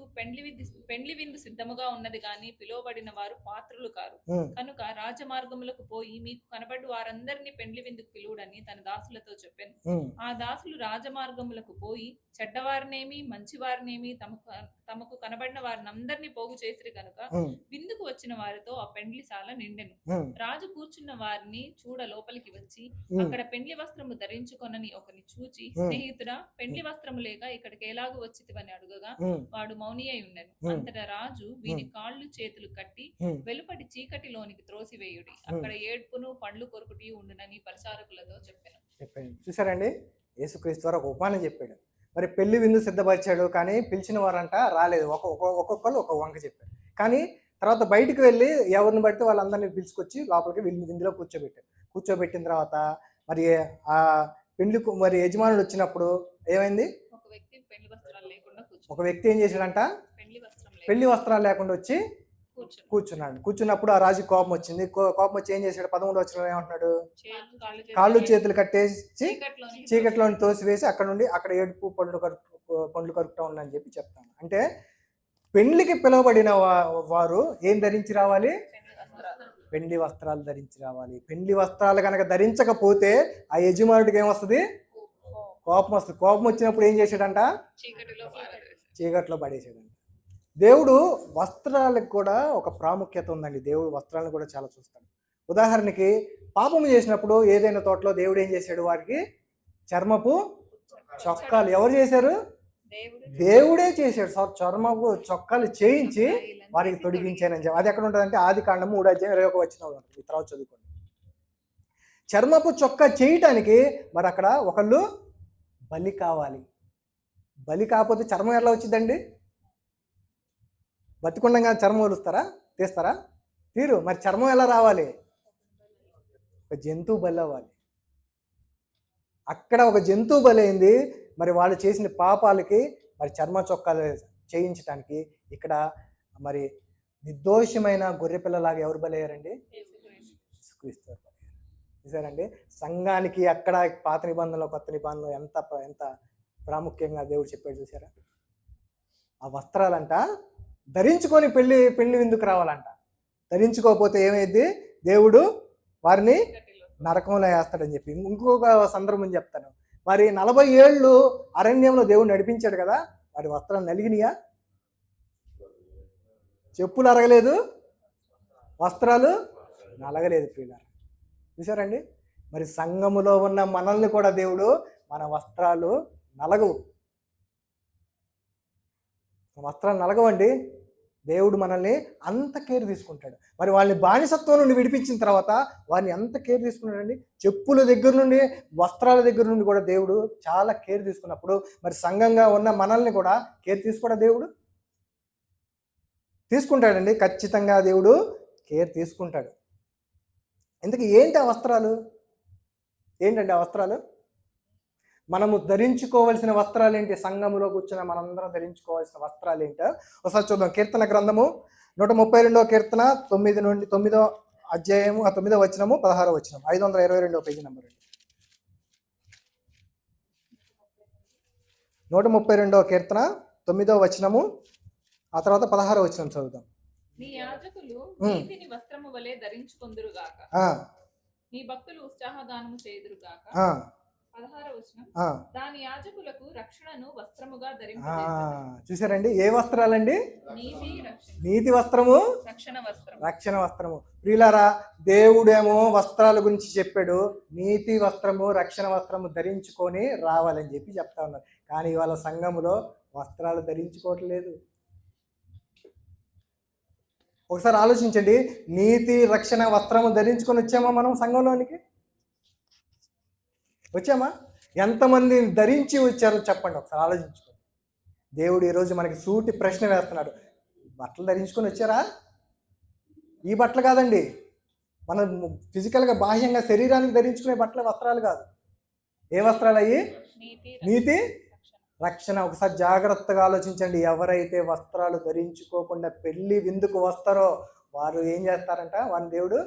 పెండ్లి విందు సిద్ధముగా ఉన్నది గాని పిలువబడిన వారు పాత్రులు కారు, కనుక రాజమార్గములకు పోయి మీకు కనబడి వారందరినీ పెండ్లి విందుకు పిలువుడని తన దాసులతో చెప్పాను. ఆ దాసులు రాజమార్గములకు పోయి చెడ్డవారినేమి మంచివారినేమి తమకు కనబడిన వారిని అందరినీ పోగు చేసిరి కనుక విందుకు వచ్చిన వారితో ఆ పెండ్లిశాల నిండెను. రాజు కూర్చున్న వారిని చూడ లోపలికి వచ్చి అక్కడ పెండ్లి వస్త్రము ధరించుకొనని ఒకని చూచి, స్నేహితుడా, పెండ్లి వస్త్రము లేక ఇక్కడికి ఎలాగూ వచ్చితివని అడుగగా వాడు మౌని అయి ఉండెను. అంతటా రాజు, వీని కాళ్ళు చేతులు కట్టి వెలుపటి చీకటిలోనికి త్రోసివేయుడి, అక్కడ ఏడ్పును పండ్లు కొరుకుటి ఉండునని పరిచారకులతో చెప్పాను. చూసారండి? యేసుక్రీస్తు వారు ఒక ఉపాయం చెప్పాడు. మరి పెళ్లి విందు సిద్ధపరిచాడు, కానీ పిలిచిన వారంట రాలేదు. ఒక్కొక్కరు ఒక వంక చెప్పారు. కానీ తర్వాత బయటికి వెళ్ళి ఎవరిని బట్టి వాళ్ళందరినీ పిలుచుకొచ్చి లోపలికి విందులో కూర్చోబెట్టిన తర్వాత మరి ఆ మరి యజమానుడు వచ్చినప్పుడు ఏమైంది? ఒక వ్యక్తి ఏం చేశాడంట? పెళ్లి వస్త్రాలు లేకుండా వచ్చి కూర్చున్నాడు. కూర్చున్నప్పుడు ఆ రాజు కోపం వచ్చింది. కోపం వచ్చి ఏం చేశాడు? 13వ వచనంలో ఏమంటున్నాడు? కాళ్ళు చేతులు కట్టేసి చీకట్లోని తోసివేసి అక్కడ ఏడుపు పండ్లు కరుపుతా ఉందని చెప్పి చెప్తాను. అంటే పెళ్లికి పిలువబడిన వారు ఏం ధరించి రావాలి? పెళ్లి వస్త్రాలు ధరించి రావాలి. పెళ్లి వస్త్రాలు కనుక ధరించకపోతే ఆ యజమానుడికి ఏమొస్తుంది? కోపం వస్తుంది. కోపం వచ్చినప్పుడు ఏం చేశాడంట? చీకట్లో పడేసాడంట. దేవుడు వస్త్రాలకు కూడా ఒక ప్రాముఖ్యత ఉందండి. దేవుడు వస్త్రాలను కూడా చాలా చూస్తాడు. ఉదాహరణకి పాపం చేసినప్పుడు ఏదైనా తోటలో దేవుడు ఏం చేశాడు? వారికి చర్మపు చొక్కాలు ఎవరు చేశారు? దేవుడే చేశాడు. చర్మపు చొక్కాలు చేయించి వారికి తొడిగించానని చెప్పి. అది ఎక్కడ ఉంటుందంటే ఆదికాండము 3:21 ఉంటుంది. తర్వాత చదువుకోండి. చర్మపు చొక్కా చేయటానికి మరి అక్కడ ఒకళ్ళు బలి కావాలి. బలి కాకపోతే చర్మం ఎలా వచ్చిందండి? బతికుండగా చర్మం తీస్తారా? తీరు. మరి చర్మం ఎలా రావాలి? ఒక జంతువు బలి అవ్వాలి. అక్కడ ఒక జంతువు బలి అయింది. మరి వాళ్ళు చేసిన పాపాలకి మరి చర్మ చొక్కాలు చేయించడానికి ఇక్కడ మరి నిర్దోషమైన గొర్రెపిల్లలాగా ఎవరు బలయ్యారండి? యేసుక్రీస్తు వారు బలయ్యారు. చూసారండి, సంఘానికి అక్కడ పాత నిబంధనలో కొత్త నిబంధనలో ఎంత ప్రాముఖ్యంగా దేవుడు చెప్పాడు చూసారా? ఆ వస్త్రాలంట ధరించుకొని పెళ్లి విందుకు రావాలంట. ధరించుకోకపోతే ఏమైంది? దేవుడు వారిని నరకంలో వేస్తాడని చెప్పి. ఇంకొక సందర్భం చెప్తాను. మరి 40 ఏళ్ళు అరణ్యంలో దేవుడు నడిపించాడు కదా, వారి వస్త్రాలు నలిగినాయా? చెప్పులు అరగలేదు, వస్త్రాలు నలగలేదు. ప్రియులారా, చూసారండి? మరి సంఘములో ఉన్న మనల్ని కూడా దేవుడు మన వస్త్రాలు నలగవు. వస్త్రాలు నలగవండి. దేవుడు మనల్ని అంత కేర్ తీసుకుంటాడు. మరి వాళ్ళని బానిసత్వం నుండి విడిపించిన తర్వాత వారిని ఎంత కేర్ తీసుకున్నాడండి? చెప్పుల దగ్గర నుండి వస్త్రాల దగ్గర నుండి కూడా దేవుడు చాలా కేర్ తీసుకున్నప్పుడు మరి సంఘంగా ఉన్న మనల్ని కూడా కేర్ తీసుకోవడం దేవుడు తీసుకుంటాడండి. ఖచ్చితంగా దేవుడు కేర్ తీసుకుంటాడు. ఇంతకీ ఏంటి ఆ వస్త్రాలు? ఏంటండి ఆ వస్త్రాలు? మనము ధరించుకోవాల్సిన వస్త్రాలు ఏంటి? సంఘములో కూర్చున్న మనందరం ధరించుకోవాల్సిన వస్త్రాలు ఏంటో ఒకసారి చూద్దాం. కీర్తన గ్రంథము 132వ కీర్తన 9వ అధ్యాయము 9వ వచనము 16వ వచనం 522వ పేజీ నెంబర్ అండి. 132వ కీర్తన 9వ వచనము ఆ తర్వాత 16వ వచనం చదువుదాం. నీ యాజకులు నీతిని వస్త్రము వలె ధరించుకొందురుగాక, నీ భక్తులు ఉత్సాహగానము చేయుదురుగాక. 16వ వచనం, దాని యాజకులకు రక్షణను వస్త్రముగా ధరింపజేశాడు. చూసారండి? ఏ వస్త్రాలండి? నీతి వస్త్రము, రక్షణ వస్త్రము. ప్రియులారా, దేవుడేమో వస్త్రాల గురించి చెప్పాడు. నీతి వస్త్రము, రక్షణ వస్త్రము ధరించుకొని రావాలని చెప్పి చెప్తా ఉన్నారు. కానీ ఇవాళ సంఘములో వస్త్రాలు ధరించుకోవట్లేదు. ఒకసారి ఆలోచించండి. నీతి రక్షణ వస్త్రము ధరించుకొని వచ్చామా మనం సంఘంలోనికి? వచ్చామా? ఎంతమంది ధరించి వచ్చారో చెప్పండి, ఒకసారి ఆలోచించుకోండి. దేవుడు ఈరోజు మనకి సూటి ప్రశ్న వేస్తున్నాడు. బట్టలు ధరించుకొని వచ్చారా? ఈ బట్టలు కాదండి, మనం ఫిజికల్గా బాహ్యంగా శరీరానికి ధరించుకునే బట్టలు, వస్త్రాలు కాదు. ఏ వస్త్రాలు అయ్యి? నీతి రక్షణ. ఒకసారి జాగ్రత్తగా ఆలోచించండి. ఎవరైతే వస్త్రాలు ధరించుకోకుండా పెళ్లి విందుకు వస్తారో వారు ఏం చేస్తారంట? వారిని దేవుడు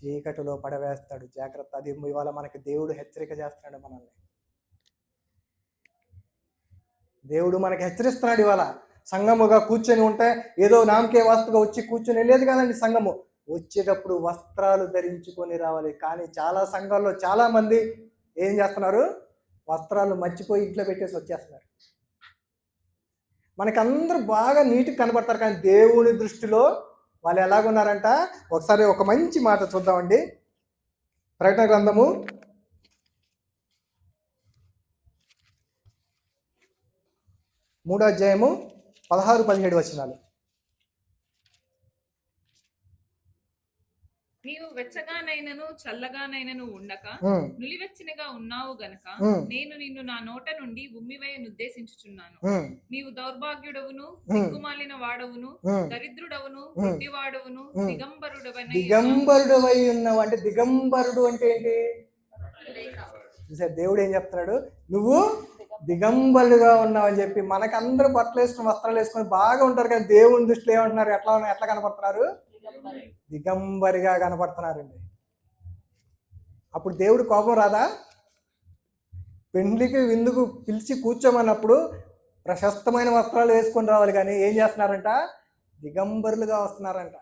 చీకటిలో పడవేస్తాడు. జాగ్రత్త. అది ఇవాళ మనకి దేవుడు హెచ్చరిక చేస్తున్నాడు మనల్ని. దేవుడు మనకి హెచ్చరిస్తున్నాడు. ఇవాళ సంఘముగా కూర్చొని ఉంటే ఏదో నామకే వాస్తుగా వచ్చి కూర్చొని వెళ్ళేది కాదండి. సంఘము వచ్చేటప్పుడు వస్త్రాలు ధరించుకొని రావాలి. కానీ చాలా సంఘాల్లో చాలా మంది ఏం చేస్తున్నారు? వస్త్రాలు మర్చిపోయి ఇంట్లో పెట్టేసి వచ్చేస్తున్నారు. మనకి అందరూ బాగా నీట్గా కనబడతారు, కానీ దేవుని దృష్టిలో వాళ్ళు ఎలాగున్నారంట? ఒకసారి ఒక మంచి మాట చూద్దామండి. ప్రకటన గ్రంథము 3వ అధ్యాయము 16-17 వచనాలు. నీవు వెచ్చగానైనను చల్లగానైనను ఉండక నులివెచ్చనిగా ఉన్నావు గనక నేను నిన్ను నా నోట నుండి ఉమ్మివేయనుద్దేశించుచున్నాను. నీవు దౌర్భాగ్యుడవును, దిక్కుమాలిన వాడవును, దరిద్రుడవును, గుడ్డివాడవును, దిగంబరుడవై ఉన్నావు. అంటే దిగంబరుడు అంటే ఏంటి? దేవుడు ఏం చెప్తున్నాడు? నువ్వు దిగంబరుడుగా ఉన్నావు అని చెప్పి. మనకందరూ బట్టలు వేసుకుని వస్త్రాలు వేసుకొని బాగా ఉంటారు, కానీ దేవుని దృష్టిలో ఏమంటున్నారు? ఎట్లా కనపడుతున్నారు? దిగంబరిగా కనపడుతున్నారండి. అప్పుడు దేవుడు కోపం రాదా? పెండ్లికి విందుకు పిలిచి కూర్చోమన్నప్పుడు ప్రశస్తమైన వస్త్రాలు వేసుకొని రావాలి, కానీ ఏం చేస్తున్నారంట? దిగంబరులుగా వస్తున్నారంట.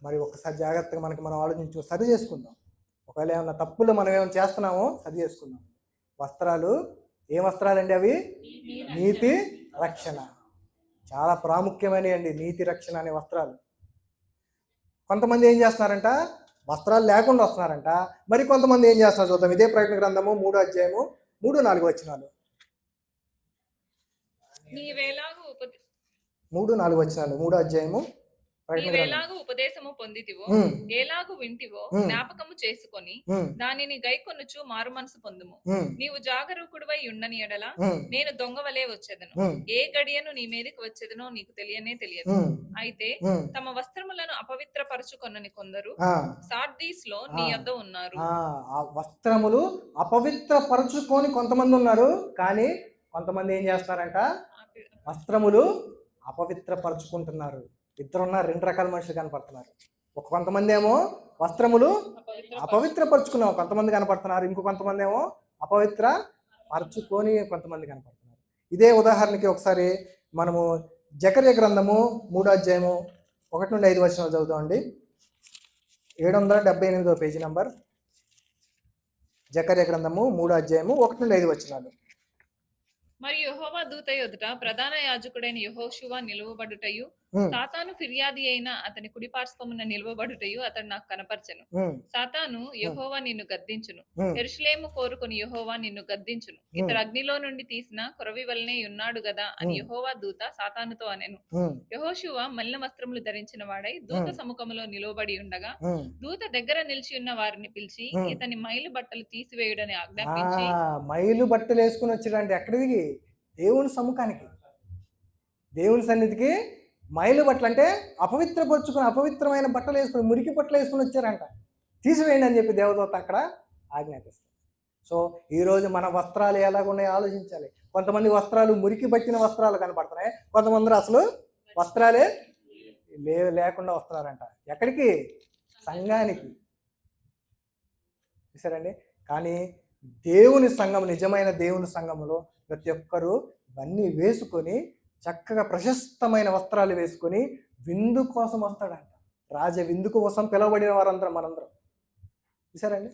మరి ఒకసారి జాగ్రత్తగా మనం ఆలోచించి సరి చేసుకుందాం. ఒకవేళ ఏమన్నా తప్పులు మనం ఏమైనా చేస్తున్నామో సరి చేసుకుందాం. వస్త్రాలు ఏ వస్త్రాలండి? అవి నీతి రక్షణ. చాలా ప్రాముఖ్యమైనవి అండి నీతి రక్షణ అనే వస్త్రాలు. కొంతమంది ఏం చేస్తున్నారంట? వస్త్రాలు లేకుండా వస్తున్నారంట. మరి కొంతమంది ఏం చేస్తున్నారు చూద్దాం. ఇదే ప్రకటన గ్రంథము 3వ అధ్యాయము 3-4 వచనాలు. 3-4 వచనాలు. 3వ అధ్యాయము. నీవేలాగు ఉపదేశము పొందితివో, ఏలాగు వింటివో జ్ఞాపకము చేసుకొని దానిని గైకొనుచు మారు మనసు పొందుము. నీవు జాగరూకుడువై ఉండని ఎడల నేను దొంగ వలె వచ్చేదను. ఏ గడియను నీ మీదకి వచ్చేదనో నీకు తెలియనే తెలియదు. అయితే తమ వస్త్రములను అపవిత్రపరచుకొనని కొందరు సార్దీస్ లో నీ యొద్ద ఉన్నారు. వస్త్రములు అపవిత్రపరచుకొని కొంతమంది ఉన్నారు, కానీ కొంతమంది ఏం చేస్తారంట? వస్త్రములు అపవిత్రపరచుకుంటున్నారు. ఇద్దరున్నారు, 2 రకాల మనుషులు కనపడుతున్నారు. కొంతమంది ఏమో వస్త్రములు అపవిత్రపరచుకున్నాం కొంతమంది కనపడుతున్నారు, ఇంకో కొంతమంది ఏమో అపవిత్ర పరచుకొని కొంతమంది కనపడుతున్నారు. ఇదే ఉదాహరణకి ఒకసారి మనము జకర్య గ్రంథము 3వ అధ్యాయము 1-5 వచనాలు చదువుతామండి. 778వ పేజీ నంబర్. జకర్య గ్రంథము 3వ అధ్యాయము 1-5 వచనాలు. మరియు యెహోవా దూత ఎదుట ప్రధాన యాజకుడైన యెహోషువ నిలువబడుటయు, సాతాను ఫిర్యాది అయిన అతని కుడిపార్శ్వమున నిలువబడుటయు అతడు నాకు కనపరచెను. సాతాను, యెహోవా నిన్ను గద్దించును, యెరూషలేము కోరుకుని యెహోవా నిన్ను గద్దించును, ఇతడు అగ్నిలో నుండి తీసిన కొరవి వలనే ఉన్నాడు గదా అని యెహోవా దూత సాతానుతో అనెను. యెహోషువ మలిన వస్త్రములు ధరించిన వాడై దూత సముఖములో నిలువబడి ఉండగా దూత దగ్గర నిలిచి ఉన్న వారిని పిలిచి ఇతని మైలు బట్టలు తీసివేయుడని ఆజ్ఞాపించి. మైలు బట్టలు వేసుకుని వచ్చాడంటే ఎక్కడికి? దేవుని సముఖానికి, దేవుని సన్నిధికి. మైలు బట్టలు అంటే అపవిత్రపరుచుకుని అపవిత్రమైన బట్టలు వేసుకుని, మురికి బట్టలు వేసుకుని వచ్చారంట. తీసివేయండి అని చెప్పి దేవదూత అక్కడ ఆజ్ఞాపిస్తారు. సో ఈరోజు మన వస్త్రాలు ఎలాగున్నాయో ఆలోచించాలి. కొంతమంది వస్త్రాలు మురికి పట్టిన వస్త్రాలు కనపడుతున్నాయి, కొంతమంది అసలు వస్త్రాలే లేకుండా వస్తున్నారంట. ఎక్కడికి? సంఘానికి. చూసారండి. కానీ దేవుని సంఘం, నిజమైన దేవుని సంఘములో ప్రతి ఒక్కరూ ఇవన్నీ వేసుకొని చక్కగా ప్రశస్తమైన వస్త్రాలు వేసుకొని విందు కోసం వస్తాడంట. రాజ విందు కోసం పిలువబడిన వారందరం మనందరం. చూసారండి,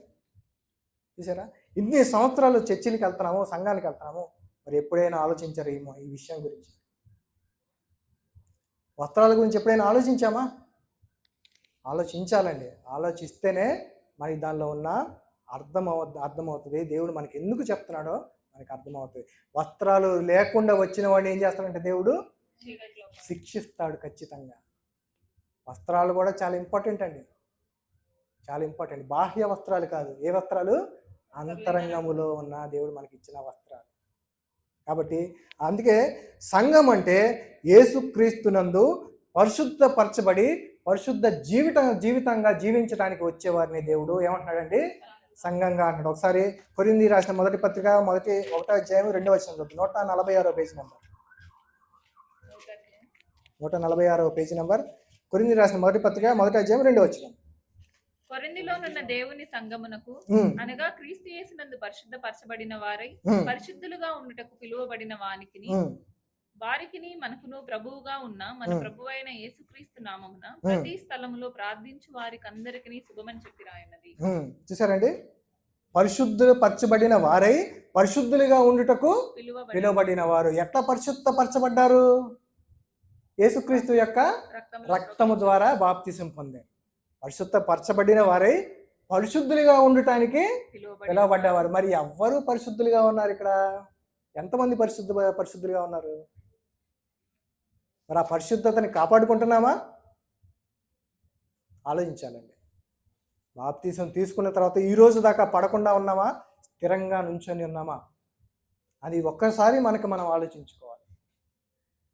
చూసారా? ఇన్ని సంవత్సరాలు చర్చిలకు వెళ్తున్నాము, సంఘానికి వెళ్తున్నాము, మరి ఎప్పుడైనా ఆలోచించారు ఈ విషయం గురించి? వస్త్రాల గురించి ఎప్పుడైనా ఆలోచించామా? ఆలోచించాలండి. ఆలోచిస్తేనే మనకి దానిలో ఉన్న అర్థమవుతుంది. దేవుడు మనకి ఎందుకు చెప్తున్నాడో మనకి అర్థమవుతుంది. వస్త్రాలు లేకుండా వచ్చిన వాడిని ఏం చేస్తాడంటే దేవుడు శిక్షిస్తాడు ఖచ్చితంగా. వస్త్రాలు కూడా చాలా ఇంపార్టెంట్ అండి, చాలా ఇంపార్టెంట్. బాహ్య వస్త్రాలు కాదు. ఏ వస్త్రాలు? అంతరంగములో ఉన్న దేవుడు మనకి ఇచ్చిన వస్త్రాలు. కాబట్టి అందుకే సంఘం అంటే యేసుక్రీస్తునందు పరిశుద్ధపరచబడి పరిశుద్ధ జీవితంగా జీవించడానికి వచ్చేవారిని దేవుడు ఏమంటున్నాడండి? సంఘంగా అంటాడు. ఒకసారి కొరింథీ రాసిన మొదటి పత్రిక 1వ అధ్యాయం 2వ వచనం చదువు. 146వ పేజీ నెంబర్. 146వ పేజీ నెంబర్. కొరింథీ రాసిన మొదటి పత్రిక 1వ అధ్యాయం 2వ వచనం. కొరింథీలోనున్న దేవుని సంఘమునకు అనగా క్రీస్తు యేసునందు పరిశుద్ధపరచబడిన వారై పరిశుద్ధులుగా ఉండుటకు పిలువబడిన వారికిని మనకును ప్రభువుగా ఉన్న మన ప్రభువైన యేసుక్రీస్తు నామమున ప్రతి స్థలములో ప్రార్థించు వారికి అందరికీ శుభమని చెప్పి రాయనది. చూసారండి, పరిశుద్ధపరచబడిన వారై పరిశుద్ధులుగా ఉండుటకు పిలువబడిన వారు. ఎట్లా పరిశుద్ధపరచబడ్డారు? యేసుక్రీస్తు యొక్క రక్తము ద్వారా బాప్తిసం పొందారు. పరిశుద్ధపరచబడిన వారై పరిశుద్ధులుగా ఉండటానికి పిలువబడ్డవారు. మరి ఎవ్వరు పరిశుద్ధులుగా ఉన్నారు ఇక్కడ? ఎంతమంది పరిశుద్ధులుగా ఉన్నారు? మరి ఆ పరిశుద్ధతని కాపాడుకుంటున్నామా? ఆలోచించాలండి. బాప్తీసం తీసుకున్న తర్వాత ఈ రోజు దాకా పడకుండా ఉన్నామా, స్థిరంగా నుంచొని ఉన్నామా, అది ఒక్కసారి మనకు మనం ఆలోచించుకోవాలి.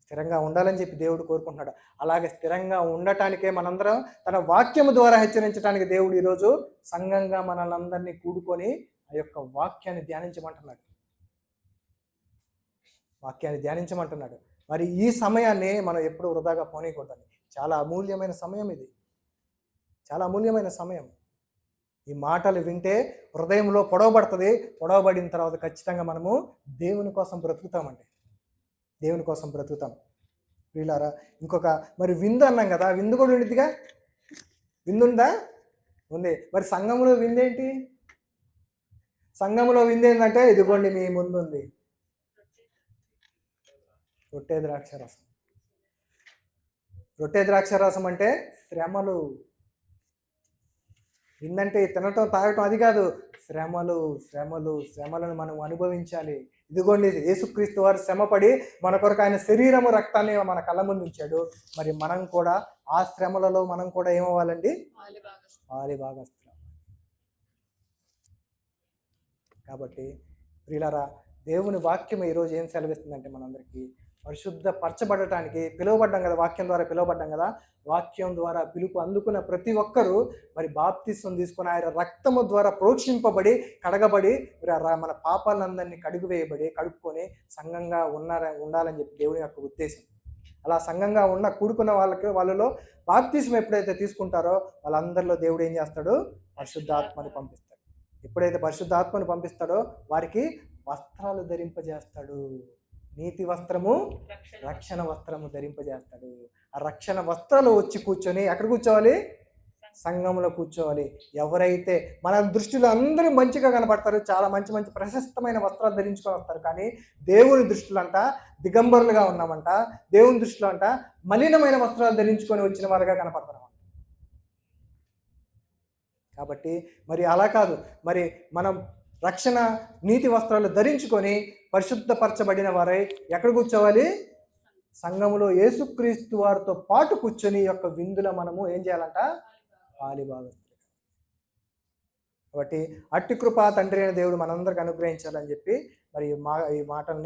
స్థిరంగా ఉండాలని చెప్పి దేవుడు కోరుకుంటున్నాడు. అలాగే స్థిరంగా ఉండటానికే మనందరం తన వాక్యము ద్వారా హెచ్చరించడానికి దేవుడు ఈరోజు సంఘంగా మనల్ని అందరినీ కూడుకొని ఆ యొక్క వాక్యాన్ని ధ్యానించమంటున్నాడు. మరి ఈ సమయాన్ని మనం ఎప్పుడు వృధాగా పోనీయకూడదండి. చాలా అమూల్యమైన సమయం ఇది. చాలా అమూల్యమైన సమయం. ఈ మాటలు వింటే హృదయంలో పొడవబడుతుంది. పొడవబడిన తర్వాత ఖచ్చితంగా మనము దేవుని కోసం బ్రతుకుతామండి. దేవుని కోసం బ్రతుకుతాం. వీళ్ళారా ఇంకొక మరి విందు అన్నాం కదా, విందు కూడా ఉండిద్దిగా. విందుందా? ఉంది. మరి సంఘంలో విందేంటి? సంఘంలో విందేంటంటే ఇదిగోండి మీ ముందుంది రొట్టె ద్రాక్షరసం. రొట్టె ద్రాక్షరసం అంటే శ్రమలు. విందంటే తినటం తాగటం అది కాదు, శ్రమలను మనం అనుభవించాలి. ఇదిగోండి యేసుక్రీస్తు వారు శ్రమపడి మన కొరకు ఆయన శరీరము రక్తాన్ని మన కళ్ళ ముందు ఉంచాడు. మరి మనం కూడా ఆ శ్రమలలో మనం కూడా ఏమవ్వాలండి? పాలిభాగస్తులం. కాబట్టి ప్రియులారా, దేవుని వాక్యం ఈరోజు ఏం సెలవిస్తుందంటే మనందరికీ పరిశుద్ధపరచబడటానికి పిలువబడ్డాం కదా, వాక్యం ద్వారా పిలువబడ్డాం కదా. వాక్యం ద్వారా పిలుపు అందుకున్న ప్రతి ఒక్కరూ మరి బాప్తిసం తీసుకుని ఆయన రక్తము ద్వారా ప్రోక్షింపబడి కడగబడి మన పాపాలందరినీ కడుక్కొని సంఘంగా ఉండాలని చెప్పి దేవుని యొక్క ఉద్దేశం. అలా సంఘంగా కూడుకున్న వాళ్ళలో బాప్తిసం ఎప్పుడైతే తీసుకుంటారో వాళ్ళందరిలో దేవుడు ఏం చేస్తాడు? పరిశుద్ధాత్మని పంపిస్తాడు. ఎప్పుడైతే పరిశుద్ధాత్మని పంపిస్తాడో వారికి వస్త్రాలు ధరింపజేస్తాడు. నీతి వస్త్రము, రక్షణ వస్త్రము ధరింపజేస్తాడు. ఆ రక్షణ వస్త్రాలు వచ్చి కూర్చొని ఎక్కడ కూర్చోవాలి? సంఘంలో కూర్చోవాలి. ఎవరైతే మన దృష్టిలో అందరూ మంచిగా కనపడతారు, చాలా మంచి మంచి ప్రశస్తమైన వస్త్రాలు ధరించుకొని వస్తారు, కానీ దేవుని దృష్టిలో అంట దిగంబరులుగా ఉన్నామంట. దేవుని దృష్టిలో అంట మలినమైన వస్త్రాలు ధరించుకొని వచ్చిన వారుగా కనపడతారు. కాబట్టి మరి అలా కాదు, మరి మనం రక్షణ నీతి వస్త్రాలు ధరించుకొని పరిశుద్ధపరచబడిన వారై ఎక్కడ కూర్చోవాలి? సంఘములో యేసుక్రీస్తు వారితో పాటు కూర్చొని యొక్క విందులో మనము ఏం చేయాలంట? పాలిభాగస్తులు. కాబట్టి అట్టి కృప తండ్రి అయిన దేవుడు మనందరికి అనుగ్రహించాలని చెప్పి మరి ఈ మాటల్ని